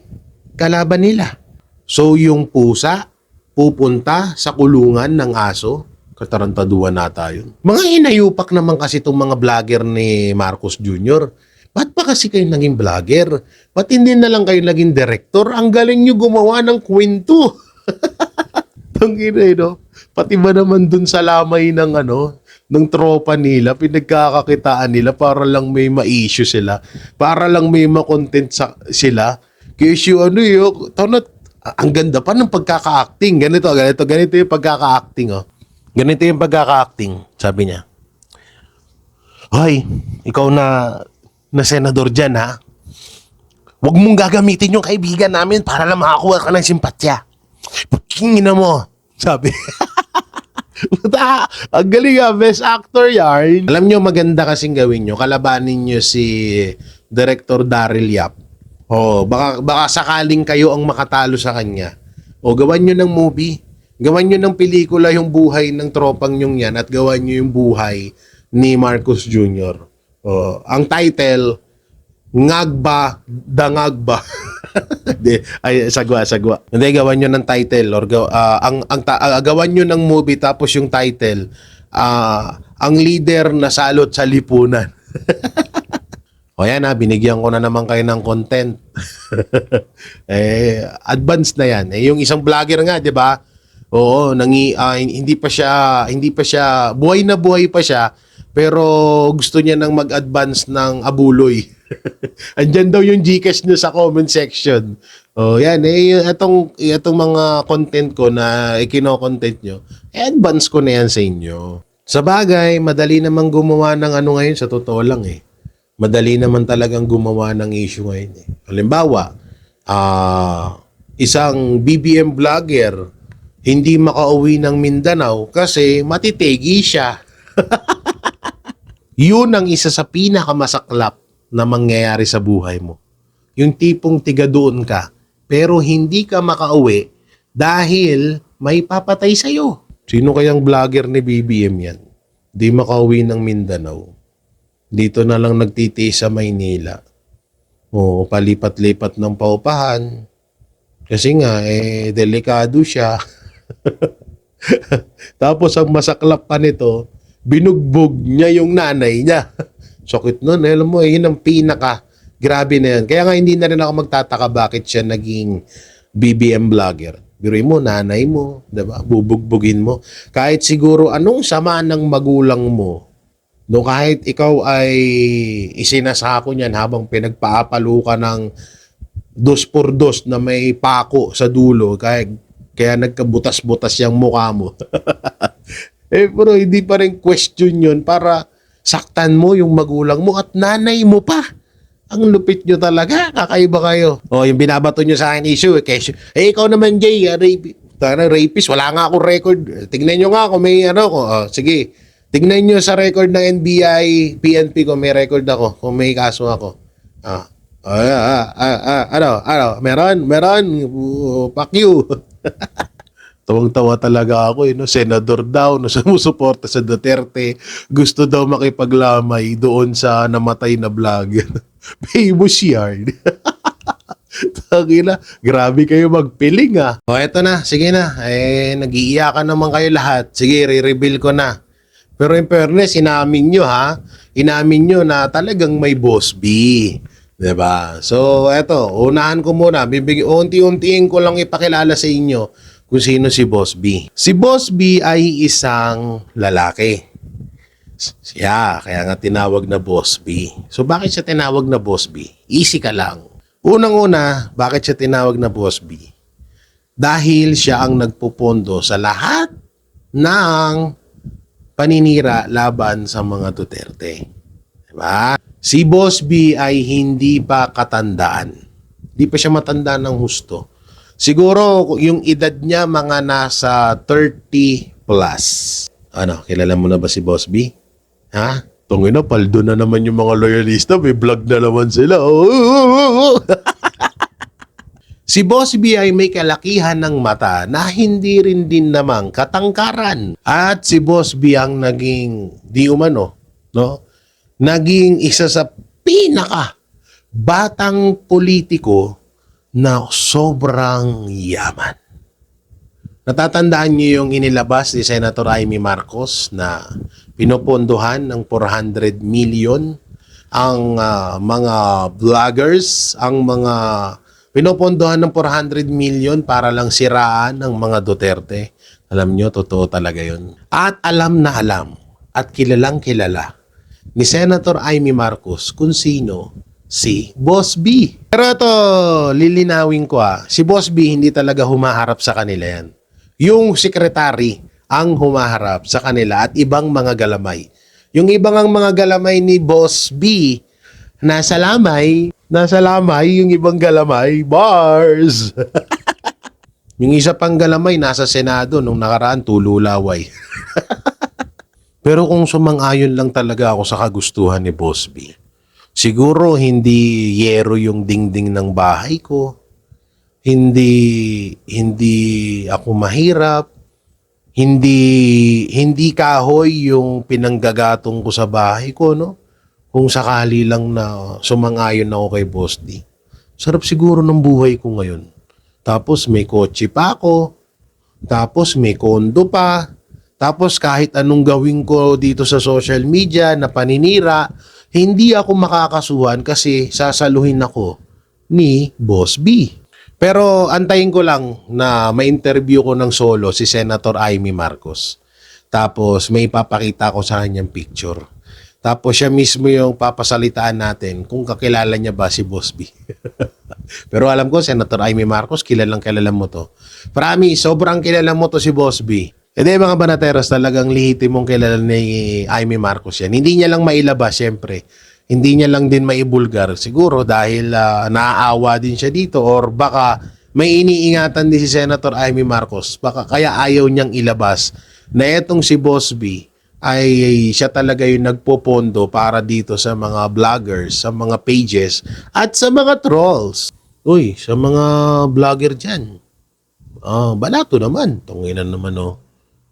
kalaban nila. So, yung pusa pupunta sa kulungan ng aso, katarantaduhan nata yun. Mga hinayupak naman kasi itong mga vlogger ni Marcos Jr. Ba't pa kasi kayo naging vlogger? Ba't hindi na lang kayo naging director? Ang galing nyo gumawa ng kwento. Tangina, no? Pati ba naman dun sa lamay ng ng tropa nila, pinagkakakitaan nila para lang may ma-issue sila, para lang may ma-content sila. Kasi ang ganda pa ng pagkaka-acting. Ganito yung pagkaka-acting, oh. Ganito yung pagkaka-acting, sabi niya. Hoy, ikaw na senador dyan, ha? Huwag mong gagamitin yung kaibigan namin para lang makakuha ka ng simpatya. Pagkingin mo, sabi. Ang galing nga, best actor yarn. Alam nyo, maganda kasing gawin nyo. Kalabanin nyo si Director Daryl Yap. Baka sakaling kayo ang makatalo sa kanya. Gawan nyo ng movie. Gawan nyo ng pelikula yung buhay ng tropang nyong yan at gawan nyo yung buhay ni Marcos Jr. Ang title, Ngagba, Dangagba. Sagwa. Hindi, gawan nyo ng title or gawan nyo ng movie tapos yung title, ang leader na salot sa lipunan. O yan binigyan ko na naman kayo ng content. Advance na yan. Yung isang vlogger nga, di ba? Oo, hindi pa siya, buhay na buhay pa siya, pero gusto niya nang mag-advance ng abuloy. Andyan daw yung Gcash niyo sa comment section. Yan, itong mga content ko na ikino-content nyo, advance ko na yan sa inyo. Sa bagay, madali naman gumawa ng ngayon, sa totoo lang madali naman talagang gumawa ng issue ngayon. Halimbawa, isang BBM vlogger hindi makauwi ng Mindanao kasi matitegi siya. Yun ang isa sa pinakamasaklap na mangyayari sa buhay mo. Yung tipong tiga doon ka, pero hindi ka makauwi dahil may papatay sa'yo. Sino kayang vlogger ni BBM yan? Di makauwi ng Mindanao. Dito na lang nagtitiis sa Maynila. Palipat-lipat ng paupahan. Kasi nga, delikado siya. Tapos ang masaklap pa nito, binugbog niya yung nanay niya. Sakit nun. Alam mo, yun ang pinaka. Grabe na yan. Kaya nga hindi na rin ako magtataka bakit siya naging BBM vlogger. Biruin mo, nanay mo, diba? Bubugbugin mo. Kahit siguro anong sama ng magulang mo, no, kahit ikaw ay isinasako niyan habang pinagpaapalo ka ng 2x2 na may pako sa dulo, kaya nagkabutas-butas yung mukha mo. Pero hindi pa rin question yun para saktan mo yung magulang mo at nanay mo pa. Ang lupit nyo talaga. Kakaiba kayo. Yung binabato nyo sa akin issue. Ikaw naman, Jay, rapist. Wala nga akong record. Tignan nyo nga kung may sige. Tignan nyo sa record ng NBI, PNP ko, may record ako kung may kaso ako. Meron, fuck you. Tawang-tawa talaga ako, no? Senador daw, no, sumusuporta sa Duterte, gusto daw makipaglamay doon sa namatay na vlogger. Famous yarn. Tangina, grabe kayo magpiling O, eto na, sige na. Nag-iiyakan naman kayo lahat. Sige, re-reveal ko na. Pero in fairness, inamin nyo Inamin nyo na talagang may Boss B. Diba? So, eto, unahan ko muna. Unti-untiin ko lang ipakilala sa inyo kung sino si Boss B. Si Boss B ay isang lalaki. Kaya nga tinawag na Boss B. So, bakit siya tinawag na Boss B? Easy ka lang. Unang-una, bakit siya tinawag na Boss B? Dahil siya ang nagpupondo sa lahat ng paninira laban sa mga Duterte. Diba? Si Boss B ay hindi pa katandaan. Hindi pa siya matanda ng husto. Siguro yung edad niya mga nasa 30 plus. Ano, kilala mo na ba si Boss B? Ha? Tungin na, paldo na naman yung mga loyalista. May vlog na naman sila. Si Boss B ay may kalakihan ng mata na hindi rin din namang katangkaran. At si Boss B ang naging, naging isa sa batang politiko na sobrang yaman. Natatandaan niyo yung inilabas ni Senator Amy Marcos na pinopondohan ng 400 million ang mga vloggers, ang mga pinopondohan ng 400 million para lang siraan ng mga Duterte. Alam niyo, totoo talaga yun. At alam na alam at kilalang kilala ni Senator Amy Marcos kung sino si Boss B. Pero ito, lilinawin ko si Boss B hindi talaga humaharap sa kanila yan. Yung sekretary ang humaharap sa kanila at ibang mga galamay. Yung ibang ang mga galamay ni Boss B, nasa lamay, yung ibang galamay, bars. Yung isa pang galamay, nasa Senado, nung nakaraan, tululaway. Pero kung sumang-ayon lang talaga ako sa kagustuhan ni Boss B, siguro hindi yero yung dingding ng bahay ko. Hindi ako mahirap. Hindi kahoy yung pinanggagatong ko sa bahay ko, no? Kung sakali lang na sumang-ayon ako kay Boss D. Sarap siguro ng buhay ko ngayon. Tapos may kotse pa ako. Tapos may kondo pa. Tapos kahit anong gawin ko dito sa social media na paninira, hindi ako makakasuhan kasi sasaluhin ako ni Boss B. Pero antayin ko lang na ma-interview ko ng solo si Senator Amy Marcos. Tapos may ipapakita ko sa kanyang picture. Tapos siya mismo yung papasalitaan natin kung kakilala niya ba si Boss B. Pero alam ko, Senator Amy Marcos, kilala mo to. Promise, sobrang kilala mo to si Boss B. E di mga banateros, talagang lihitin mong kilala ni Amy Marcos yan. Hindi niya lang mailabas, syempre. Hindi niya lang din maibulgar. Siguro dahil naaawa din siya dito or baka may iniingatan din si Senator Amy Marcos. Baka kaya ayaw niyang ilabas na etong si Boss B ay siya talaga yung nagpopondo para dito sa mga vloggers, sa mga pages at sa mga trolls. Uy, sa mga vlogger dyan. Balato naman. Tunginan naman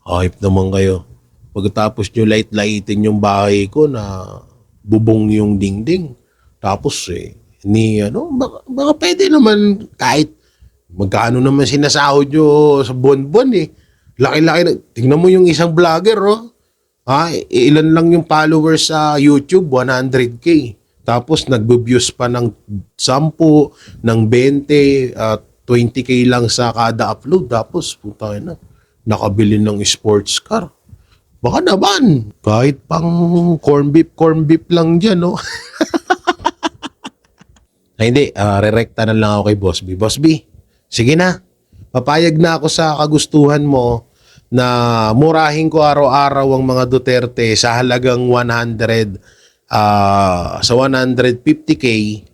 Hype naman kayo. Pagkatapos nyo light-lightin yung bahay ko na bubong yung dingding. Tapos baka pwede naman kahit magkano naman sinasahod nyo sa buwan-buwan Laki-laki. Tingnan mo yung isang vlogger ilan lang yung followers sa YouTube, 100K. Tapos nagbo-views pa ng 10, ng 20, 20K lang sa kada upload. Tapos nakabili ng sports car. Baka naman, kahit pang corn beef lang dyan, Ay, hindi, re-recta na lang ako kay Boss B. Boss B, sige na. Papayag na ako sa kagustuhan mo na murahin ko araw-araw ang mga Duterte sa halagang 150K.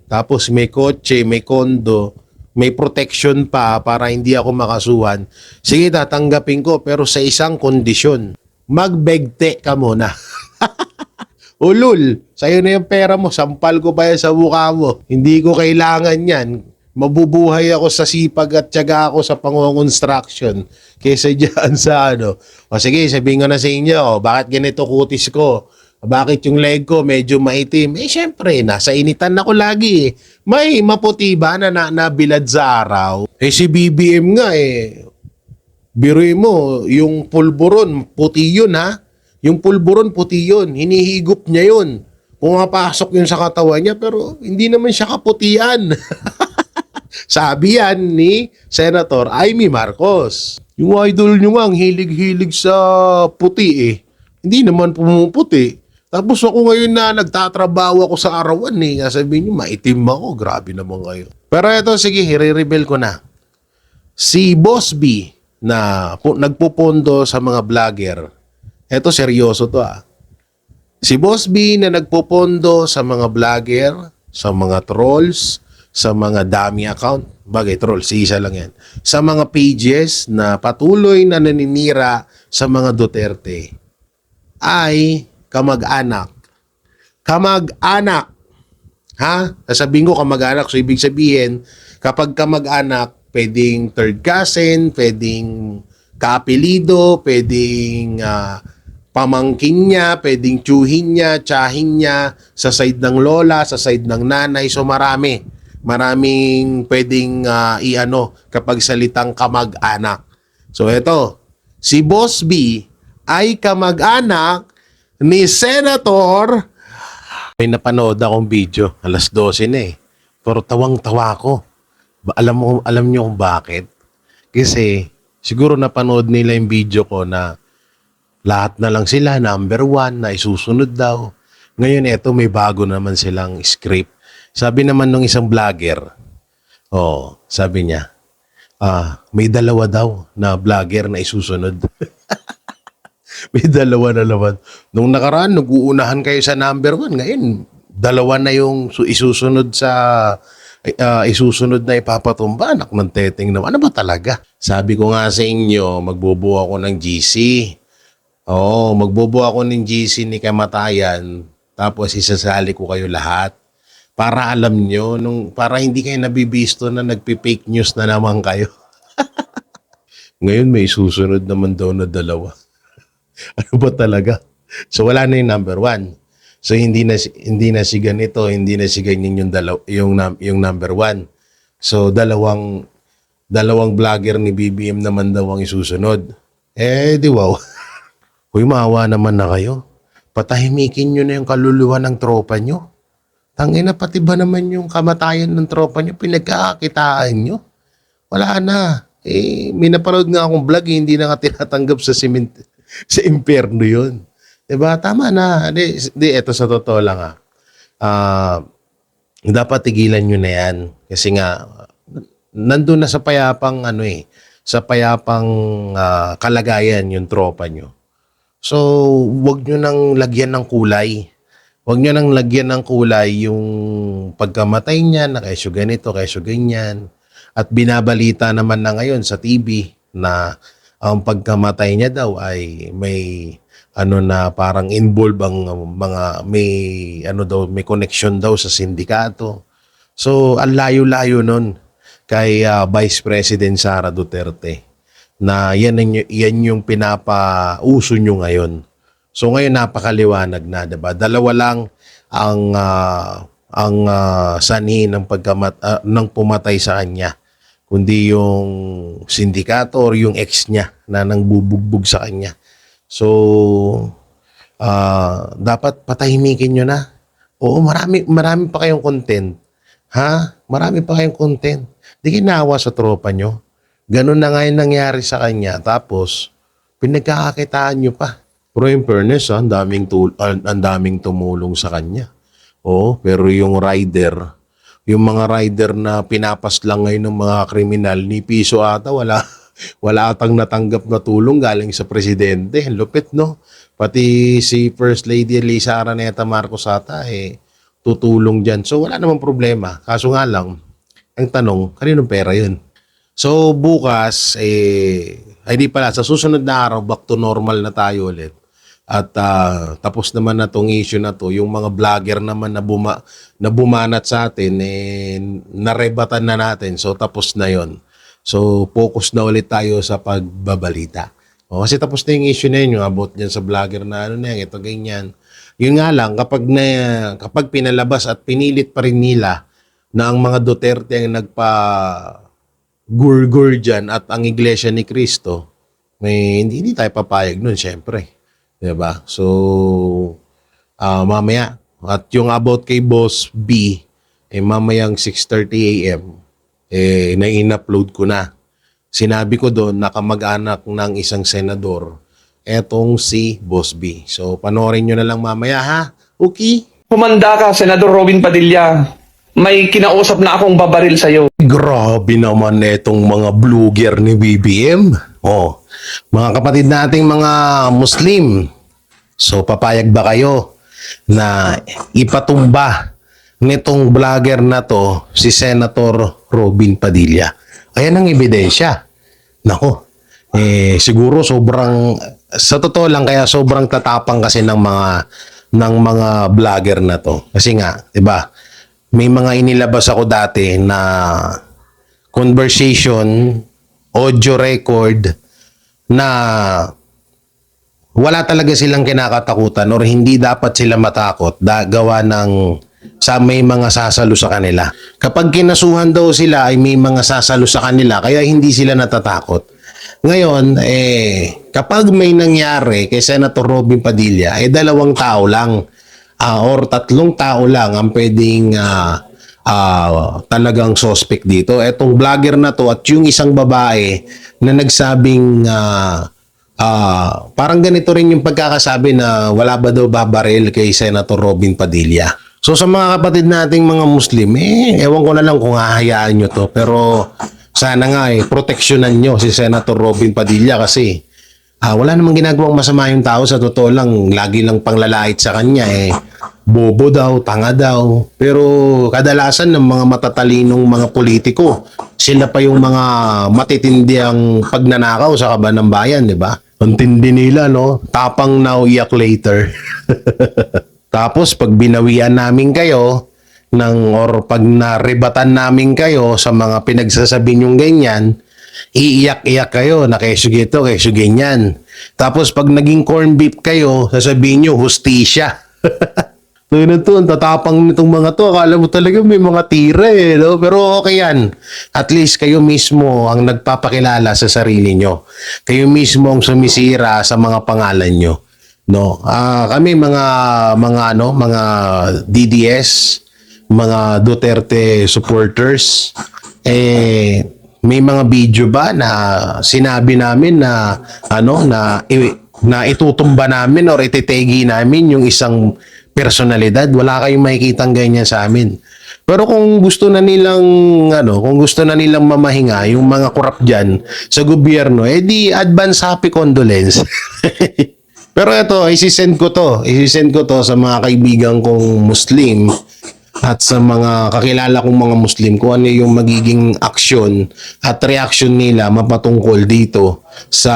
Tapos may kotse, may kondo, may protection pa para hindi ako makasuhan. Sige, tatanggapin ko pero sa isang kondisyon. magbegte ka muna. Ulul, sa'yo na yung pera mo, sampal ko pa yan sa mukha mo. Hindi ko kailangan yan. Mabubuhay ako sa sipag at tiyaga ako sa pangongonstruction kaysa dyan sa ano. O sige, sabihin ko na sa inyo, bakit ganito kutis ko? Bakit yung leg ko medyo maitim? Eh, syempre, nasa initan ako lagi eh. May maputi ba na nabilad sa araw? Eh, si BBM nga eh. Biruin mo, yung pulburon, puti yun ha. Yung pulburon, puti yun. Hinihigop niya yun. Pumapasok yun sa katawan niya, pero hindi naman siya kaputian. Sabi yan ni Senator Amy Marcos. Yung idol nyo nga, ang hilig-hilig sa puti eh. Hindi naman pumuputi. Tapos ako ngayon na nagtatrabaho ako sa arawan eh. Sabihin nyo, maitim ako. Grabe naman kayo. Pero ito, sige, i-reveal ko na. Si Boss B na nagpupondo sa mga vlogger. Ito, seryoso to ah. Si Boss B na nagpupondo sa mga vlogger, sa mga trolls, sa mga dummy account. Bagay, trolls, isa lang yan. Sa mga pages na patuloy na naninira sa mga Duterte ay kamag-anak. Kamag-anak. Ha? Sasabihin ko kamag-anak. So, ibig sabihin, kapag kamag-anak, pwedeng third cousin, pwedeng kaapelido, pwedeng pamangkin niya, pwedeng tsuhin niya, tsahin niya, sa side ng lola, sa side ng nanay. So, marami. Maraming pwedeng kapag salitang kamag-anak. So, ito. Si Boss B ay kamag-anak ni Senator. May napanood akong video. Alas 12 na eh. Pero tawang-tawa ko. Alam niyo kung bakit? Kasi siguro napanood nila yung video ko na lahat na lang sila, number 1, na isusunod daw. Ngayon, eto may bago naman silang script. Sabi naman ng isang vlogger, sabi niya, may dalawa daw na vlogger na isusunod. May dalawa na naman. Nung nakaraan, nag-uunahan kayo sa number 1. Ngayon, dalawa na yung isusunod na ipapatumba. Anak ng teteng naman. Ano ba talaga? Sabi ko nga sa inyo, magbubuo ako ng GC. Magbubuo ako ng GC ni Kamatayan. Tapos isasali ko kayo lahat. Para alam nyo, para hindi kayo nabibisto na nagpi-fake news na naman kayo. Ngayon may susunod naman daw na dalawa. Ano ba talaga? So wala na yung number 1. So hindi na si ganito, hindi na si ganyan yung number 1. So dalawang vlogger ni BBM naman daw ang isusunod. Eh di wow. Huy, maawa naman na kayo. Patahimikin nyo na yung kaluluwa ng tropa nyo. Tangina, pati ba naman yung kamatayan ng tropa nyo, pinagkakakitaan nyo? Wala na. Eh, may napanood nga akong vlog, hindi na nga tinatanggap sa impyerno yun. Diba? Tama na. Ito sa totoo lang dapat tigilan nyo na yan. Kasi nga, nandun na sa payapang sa payapang kalagayan yung tropa nyo. So, wag nyo nang lagyan ng kulay. Wag nyo nang lagyan ng kulay yung pagkamatay niya na kesyo ganito, kesyo ganyan. At binabalita naman na ngayon sa TV na ang pagkamatay niya daw ay may na parang involved ang mga may connection daw sa sindikato. So, ang layo-layo nun kay Vice President Sara Duterte na yan yung pinapauso nyo ngayon. So ngayon napakaliwanag na, 'di ba? Dalawa lang ang sanhi ng ng pumatay sa kanya, kundi yung sindikato or yung ex niya na nangbubugbog sa kanya. So dapat patahimikin nyo na. Oo, marami pa kayong content. Ha? Marami pa kayong content. Di kayo naawa sa tropa nyo. Ganun na nga yung nangyari sa kanya. Tapos, pinagkakakitaan nyo pa. Pero in fairness, ang daming tumulong sa kanya. Oo, pero yung mga rider na pinapas lang ngayon ng mga kriminal, ni piso ata, wala atang natanggap na tulong galing sa presidente. Lupit, no? Pati si First Lady Lisa Araneta Marcos ata, tutulong dyan. So, wala namang problema. Kaso nga lang, ang tanong, kaninong pera yun? So, bukas, ay di pala, sa susunod na araw, back to normal na tayo ulit. At tapos naman na tong issue na to, yung mga vlogger naman na bumanat sa atin, narebatan na natin. So tapos na yon. So focus na ulit tayo sa pagbabalita. Kasi tapos na yung issue na yun, yung about dyan sa vlogger na ano na yan, ito ganyan. Yun nga lang, kapag pinalabas at pinilit pa rin nila na ang mga Duterte ang nagpa-gur-gur dyan at ang Iglesia ni Cristo, hindi tayo papayag nun, syempre. Diba? So, mamaya. At yung about kay Boss B, mamayang 6:30 a.m., na-in-upload ko na. Sinabi ko doon, nakamag-anak ng isang senador, etong si Boss B. So, panoorin nyo na lang mamaya, ha? Okay? Humanda ka, Senador Robin Padilla. May kinausap na akong babaril sa'yo. Grabe naman etong mga blogger ni BBM. Mga kapatid nating mga Muslim. So papayag ba kayo na ipatumba nitong vlogger na to si Senator Robin Padilla? Ayan ang ebidensya. Nako. Siguro sa totoo lang kaya sobrang tatapang kasi ng mga vlogger na to. Kasi nga, 'di ba? May mga inilabas ako dati na conversation, audio record na wala talaga silang kinakatakutan or hindi dapat sila matakot gawa ng may mga sasalo sa kanila. Kapag kinasuhan daw sila ay may mga sasalo sa kanila kaya hindi sila natatakot. Ngayon, kapag may nangyari kay Senator Robin Padilla, 2 tao lang or 3 tao lang ang pwedeng talagang suspect dito. Etong vlogger na to at yung isang babae na nagsabing parang ganito rin yung pagkakasabi na wala ba daw babaril kay Senator Robin Padilla. So sa mga kapatid nating mga Muslim, ewan ko na lang kung hahayaan nyo to. Pero sana nga proteksyonan nyo si Senator Robin Padilla kasi wala namang ginagawang masama yung tao. Sa totoo lang, lagi lang panglalait sa kanya bobo daw, tanga daw. Pero kadalasan ng mga matatalinong mga politiko, sila pa yung mga matitindi ang pagnanakaw sa kaban ng bayan, di ba? Ang tindi nila, no? Tapang now, iyak later. Tapos, pag binawian namin kayo, or pag narebatan namin kayo sa mga pinagsasabi nyong ganyan, iiyak-iyak kayo na kesyo gito, kesyo ganyan. Tapos, pag naging corn beef kayo, sasabihin nyo, hustisya. Ang tatapang nitong mga to. Akala mo talaga may mga tira no? Pero okay yan. At least kayo mismo ang nagpapakilala sa sarili nyo. Kayo mismo ang sumisira sa mga pangalan nyo. No? Kami mga DDS, mga Duterte supporters, may mga video ba na sinabi namin na na itutumba namin or itetegi namin yung isang personalidad? Wala kayong makikitang ganyan sa amin. Pero kung gusto na nilang mamahinga yung mga korap diyan sa gobyerno, di advance happy condolence. Pero ito, isisend ko to sa mga kaibigan kong Muslim at sa mga kakilala kong mga Muslim kung ano yung magiging aksyon at reaction nila mapatungkol dito sa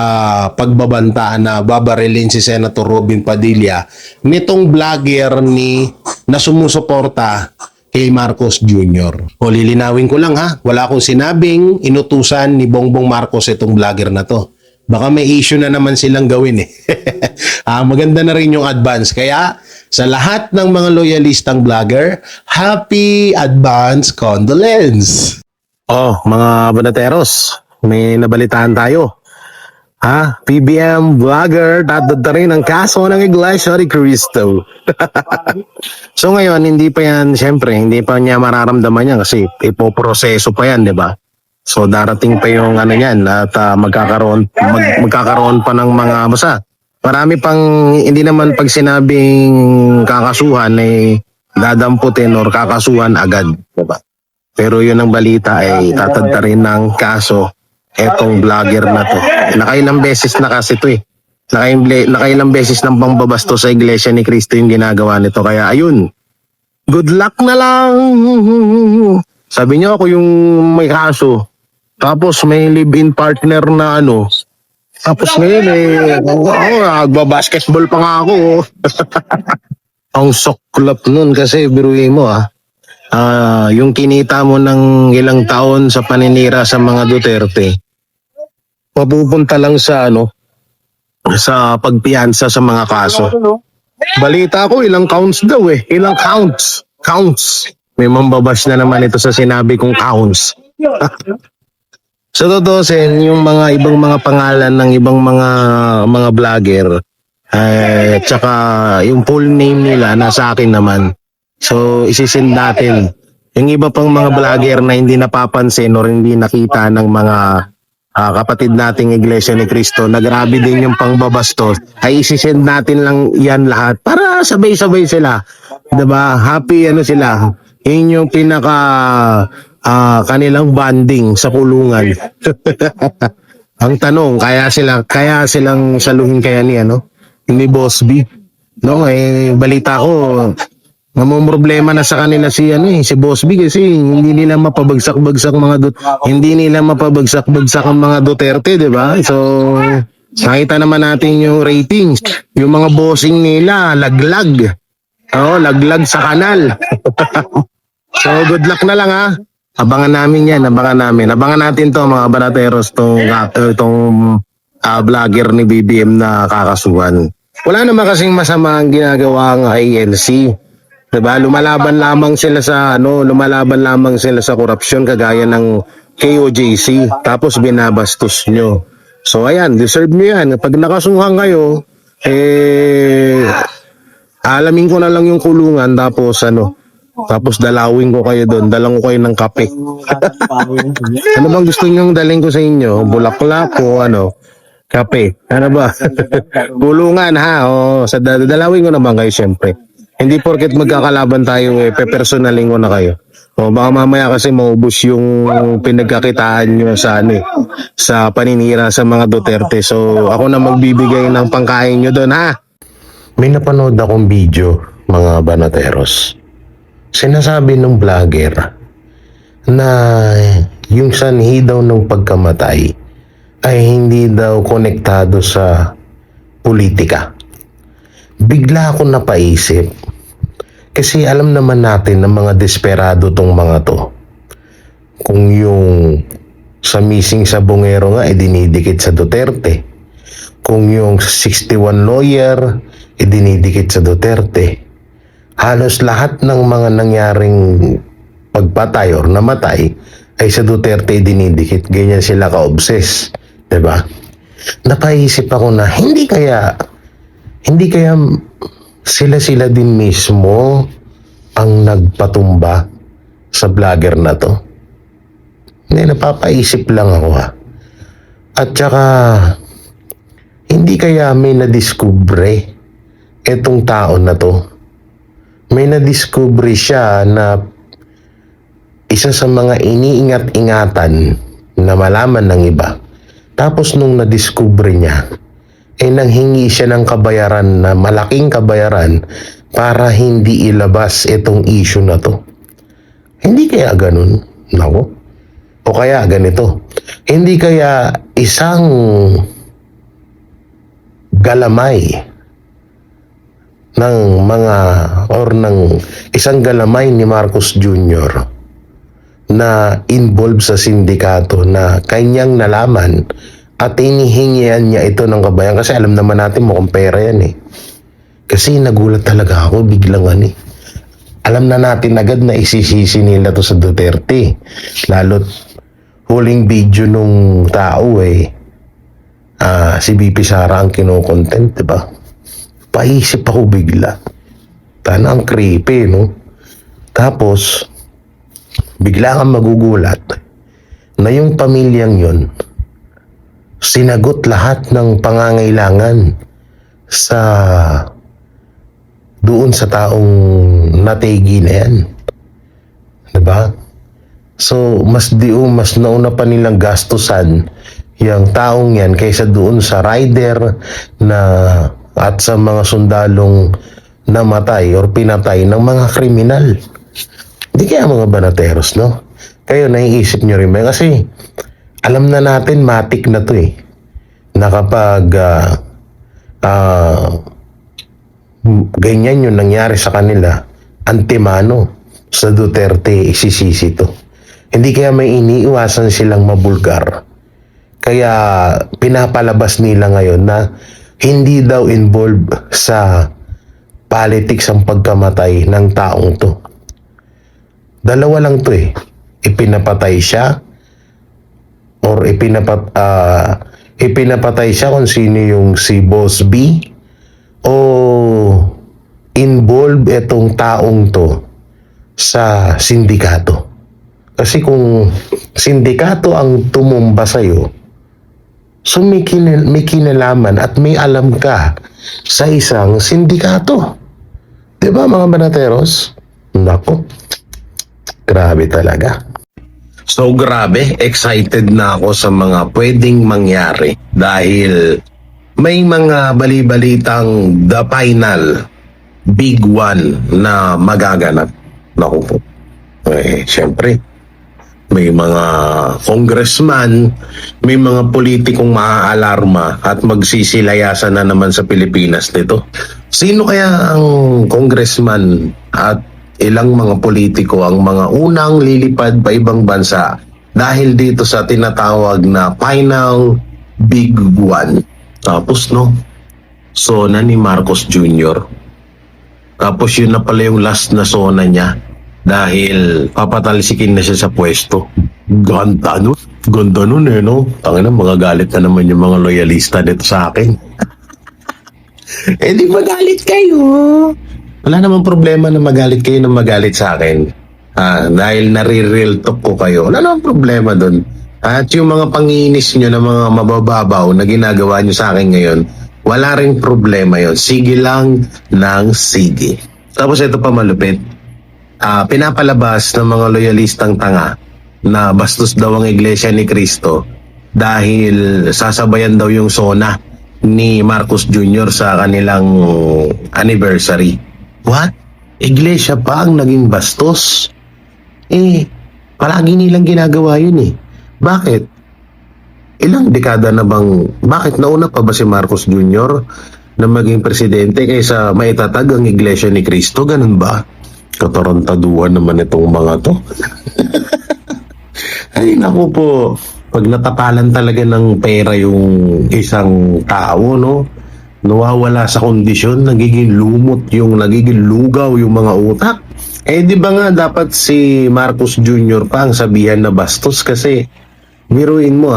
pagbabanta na babarilin si Senator Robin Padilla nitong vlogger na sumusuporta kay Marcos Jr. O lilinawin ko lang ha, wala akong sinabing inutusan ni Bongbong Marcos itong vlogger na to. Baka may issue na naman silang gawin maganda na rin yung advance. Kaya sa lahat ng mga loyalistang vlogger, happy advance condolence. Mga banateros, may nabalitaan tayo. PBM vlogger dadadarin ang kaso ng Iglesia ni Cristo. So ngayon, hindi pa niya mararamdaman yan kasi ipoproseso pa yan, di ba? So darating pa yung yan at magkakaroon pa ng mga marami pang hindi naman pag sinabing kakasuhan dadamputin or kakasuhan agad, diba? Pero yun ang balita tatadta rin ng kaso etong vlogger na to. Nakailang beses na kasi to nakailang beses nang pangbabasto sa Iglesia ni Cristo yung ginagawa nito. Kaya ayun, good luck na lang. Sabi niyo ako yung may kaso. Tapos may live-in partner na Tapos ngayon nagbabasketball pa nga ako. Ang suklap nun kasi biruin mo yung kinita mo ng ilang taon sa paninira sa mga Duterte, mapupunta lang sa sa pagpiyansa sa mga kaso. Balita ko ilang counts daw ilang counts. May mambabash na naman ito sa sinabi kong counts. Sa totoo sen, yung mga ibang mga pangalan ng ibang mga vlogger, tsaka yung full name nila nasa akin naman. So isisend natin. Yung iba pang mga vlogger na hindi napapansin o hindi nakita ng mga kapatid nating Iglesia ni Cristo na grabe din yung pangbabastos, ay isisend natin lang yan lahat para sabay-sabay sila. Diba? Happy sila. Yun yung pinaka kanilang bonding sa kulungan. Ang tanong, kaya silang saluhin kaya ni Boss B? No, balita ko, namumroblema na sa kanila si Boss B kasi hindi nila mapabagsak-bagsak ang mga Duterte, 'di ba? So nakita naman natin yung ratings, yung mga bossing nila laglag. Laglag sa kanal. So good luck na lang Abangan namin yan, Abangan natin to mga banateros, tong vlogger ni BBM na kakasuhan. Wala naman kasing masama ang ginagawa ng ANC. Diba? Lumalaban lamang sila sa korupsyon kagaya ng KOJC, tapos binabastos nyo. So ayan, deserve nyo yan. Pag nakasuhan kayo, alamin ko na lang yung kulungan, tapos dalawin ko kayo doon, dalang ko kayo ng kape. Ano bang gusto nyong daling ko sa inyo? Bulaklak o kape? Ano ba? Kulungan dalawin ko naman kayo syempre. Hindi porket magkakalaban tayo pepersonalin ko na kayo. Baka mamaya kasi maubos yung pinagkakitaan nyo sa paninira sa mga Duterte. So ako na magbibigay ng pangkain nyo doon May napanood akong video mga banateros. Sinasabi ng vlogger na yung sanhi daw ng pagkamatay ay hindi daw konektado sa politika. Bigla ako napaisip kasi alam naman natin na mga desperado tong mga to. Kung yung sa missing sa Bungero nga dinidikit sa Duterte. Kung yung 61 lawyer dinidikit sa Duterte. Halos lahat ng mga nangyaring pagpatay or namatay ay sa Duterte dinidikit. Ganyan sila ka-obsess. Diba? Napaisip ako na hindi kaya sila din mismo ang nagpatumba sa vlogger na to. Hindi, napapaisip lang ako At saka hindi kaya may nadiskubre etong tao na to. May nadiskubre siya na isa sa mga iniingat-ingatan na malaman ng iba. Tapos nung nadiskubre niya, nanghingi siya ng kabayaran na malaking kabayaran para hindi ilabas itong issue na to. Hindi kaya ganun? Nako. O kaya ganito. Hindi kaya isang galamay ng isang galamay ni Marcos Jr. na involved sa sindikato na kanyang nalaman at inihingian niya ito ng kabayan kasi alam naman natin mukhang pera yan Kasi nagulat talaga ako biglang Alam na natin agad na isisisi nila to sa Duterte. Lalo't huling video nung tao si BP Sara ang kinokontent, diba? Paisip ako bigla. Ang creepy, no? Tapos, bigla kang magugulat na yung pamilyang yon sinagot lahat ng pangangailangan doon sa taong nategi na yan. Diba? So, mas nauna pa nilang gastusan yung taong yan kaysa doon sa rider at sa mga sundalong namatay or pinatay ng mga kriminal. Hindi kaya mga banateros, no? Kayo, naiisip nyo rin ba? Kasi alam na natin, matik na to na kapag ganyan yung nangyari sa kanila, antemano sa Duterte isisisi to. Hindi kaya may iniiwasan silang mabulgar. Kaya pinapalabas nila ngayon na hindi daw involved sa politics ang pagkamatay ng taong to. Dalawa lang to eh. Ipinapatay siya or ipinapatay siya kung sino yung si Boss B o involved itong taong to sa sindikato. Kasi kung sindikato ang tumumba sa'yo, so may kinalaman at may alam ka sa isang sindikato. Diba mga banateros? Nako, grabe talaga. So grabe, excited na ako sa mga pwedeng mangyari dahil may mga bali-balitang the final big one na magaganap. Naku po. Syempre, may mga congressman, may mga politikong maaalarma at magsisilayasan na naman sa Pilipinas nito. Sino kaya ang congressman at ilang mga politiko ang mga unang lilipad pa ibang bansa dahil dito sa tinatawag na final big one? Tapos sona ni Marcos Jr. Tapos yun na pala yung last na sona niya dahil papatalsikin na siya sa pwesto. Ganda nun. Ganda nun no? Tangina, mga galit na naman yung mga loyalista dito sa akin. Di magalit kayo. Wala namang problema na magalit kayo na magalit sa akin. Dahil nare-real talk ko kayo. Wala namang problema dun. At yung mga panginis nyo na mga mabababaw na ginagawa nyo sa akin ngayon, wala ring problema yon. Sige lang ng sige. Tapos ito pa malupit. Pinapalabas ng mga loyalistang tanga na bastos daw ang Iglesia ni Cristo dahil sasabayan daw yung sona ni Marcos Jr. sa kanilang anniversary. What? Iglesia pa ang naging bastos? Palagi nilang ginagawa yun eh. Bakit? Ilang dekada na bang, bakit nauna pa ba si Marcos Jr. na maging presidente kaysa maitatag ang Iglesia ni Cristo? Ganun ba? Katarantaduhan naman itong mga to. Ay naku po, pag natapalan talaga ng pera yung isang tao, nawawala sa kondisyon, nagiging lugaw yung mga utak. Di ba nga dapat si Marcos Jr. pa ang sabihan na bastos kasi biruin mo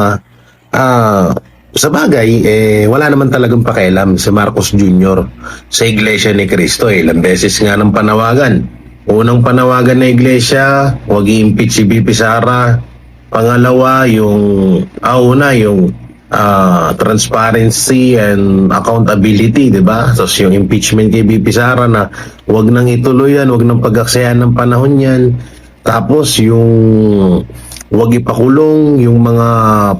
sa bagay, wala naman talagang pakialam si Marcos Jr. sa Iglesia ni Cristo. Ilang beses nga ng panawagan. Unang panawagan na iglesia, huwag i-impeach si BP Sara. Pangalawa, yung transparency and accountability, di ba? Tapos yung impeachment kay BP Sara na huwag nang ituloy yan, huwag nang pag-aksayan ng panahon yan. Tapos yung huwag ipakulong yung mga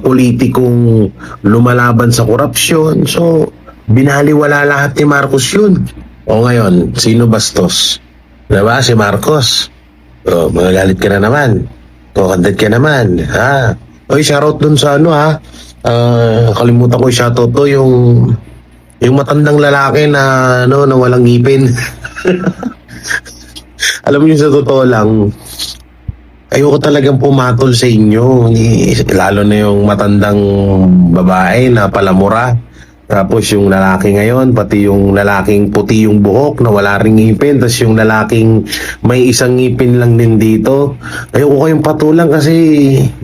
politikong lumalaban sa korupsyon. So, binaliwala lahat ni Marcos yun. O ngayon, sino bastos? Diba? Si Marcos. O, magagalit ka na naman. Kukantat ka naman. Oy, shoutout dun sa kalimutan ko shoutout to yung matandang lalaki na walang ngipin. Alam mo yung sa totoo lang, ayoko talagang pumatol sa inyo. Lalo na yung matandang babae na palamura. Tapos yung lalaki ngayon, pati yung lalaking puti yung buhok na wala ring ngipin. Tapos yung lalaking may isang ngipin lang din dito. Ayoko kayong patulang kasi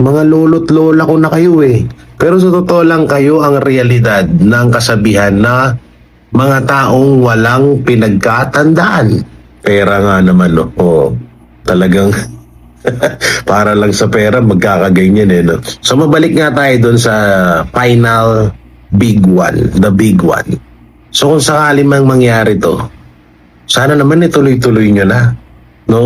mga lolo't lola ko na kayo eh. Pero sa totoo lang kayo ang realidad ng kasabihan na mga taong walang pinagkatandaan. Pera nga naman talagang para lang sa pera magkakaganyan So mabalik nga tayo dun sa final big one, the big one. So kung sakali mang mangyari to, sana naman ituloy-tuloy nyo na.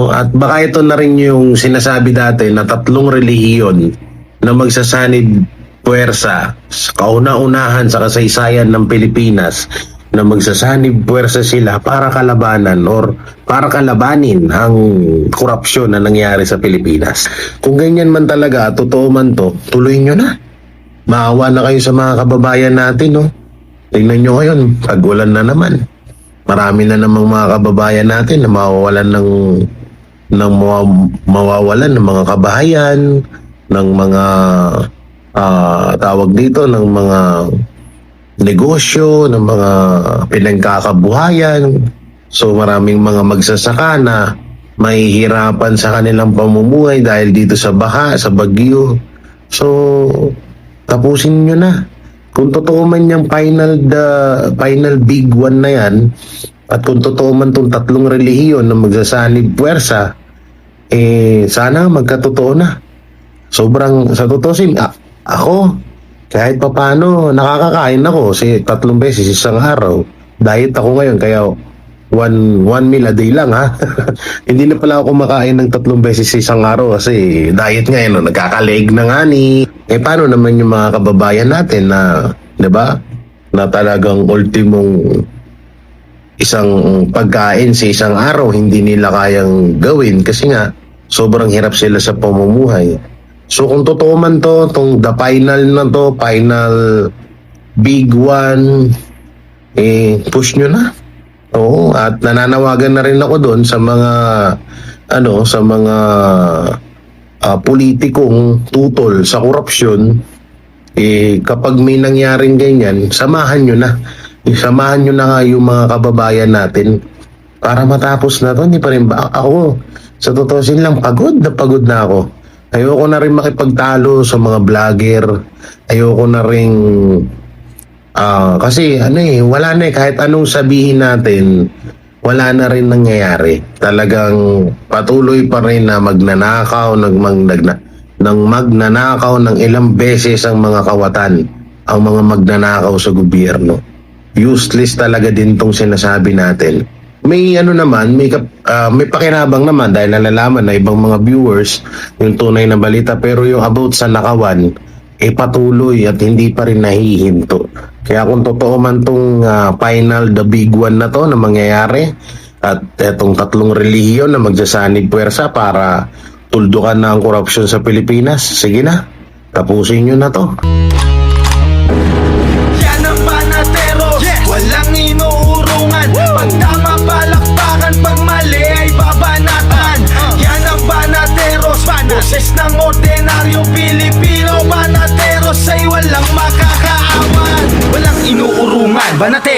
At baka ito na rin yung sinasabi dati na 3 relihiyon na magsasanib puwersa sa kauna-unahan sa kasaysayan ng Pilipinas, na magsasanib puwersa sila para kalabanan or para kalabanin ang korupsyon na nangyari sa Pilipinas. Kung ganyan man talaga, totoo man to, tuloy nyo na. Maawa na kayo sa mga kababayan natin, no? Tingnan nyo ngayon, pag-ulan na naman. Marami na namang mga kababayan natin na mawawalan mawawalan ng mga kabahayan, ng mga tawag dito, ng mga negosyo, ng mga pinagkakabuhayan. So maraming mga magsasaka na mahihirapan sa kanilang pamumuhay dahil dito sa baha, sa bagyo. So tapusin nyo na. Kung totoo man yung final big one na yan, at kung totoo man tong tatlong relihiyon na magsasanib puwersa, sana magkatotoo na. Sobrang, sa tutusin, ako, kahit papano, nakakakain ako 3 beses isang araw. Diet ako ngayon, kaya one meal a day lang, ha. Hindi na pala ako kumakain ng 3 beses isang araw kasi diet ngayon, no, nagkakaleeg na nga ni. Paano naman yung mga kababayan natin na, 'di ba? Na talagang ultimong isang pagkain sa isang araw hindi nila kayang gawin kasi nga sobrang hirap sila sa pamumuhay. So kung totoo man to, tong the final na to, final big one, push nyo na. Oo, at nananawagan na rin ako doon sa mga politikong tutol sa korupsyon. Kapag may nangyaring ganyan, samahan nyo na. Samahan nyo na nga yung mga kababayan natin para matapos na to. Hindi pa rin ba? Ako, sa totosin lang, pagod na ako. Ayoko na rin makipagtalo sa mga vlogger. Ayoko na rin kasi wala na kahit anong sabihin natin, wala na rin nangyayari. Talagang patuloy pa rin na magnanakaw ng ilang beses ang mga kawatan, ang mga magnanakaw sa gobyerno. Useless talaga din tong sinasabi natin. May naman, may pakinabang naman dahil nalalaman na ibang mga viewers yung tunay na balita, pero yung about sa nakawan, patuloy at hindi pa rin nahihinto. Kaya kung totoo man tong final, the big one na to na mangyayari, at etong tatlong relihiyon na magsasanib puwersa para tuldukan na ang korupsyon sa Pilipinas, sige na, tapusin nyo na to. Yan ang banatero, walang inuurungan. Pag tama palakpakan, pag mali ay babanatan. Yan ang banateros, boses ng ordinaryong Pilipino. Banateros ay walang makakaawan, walang inuurungan. Banatero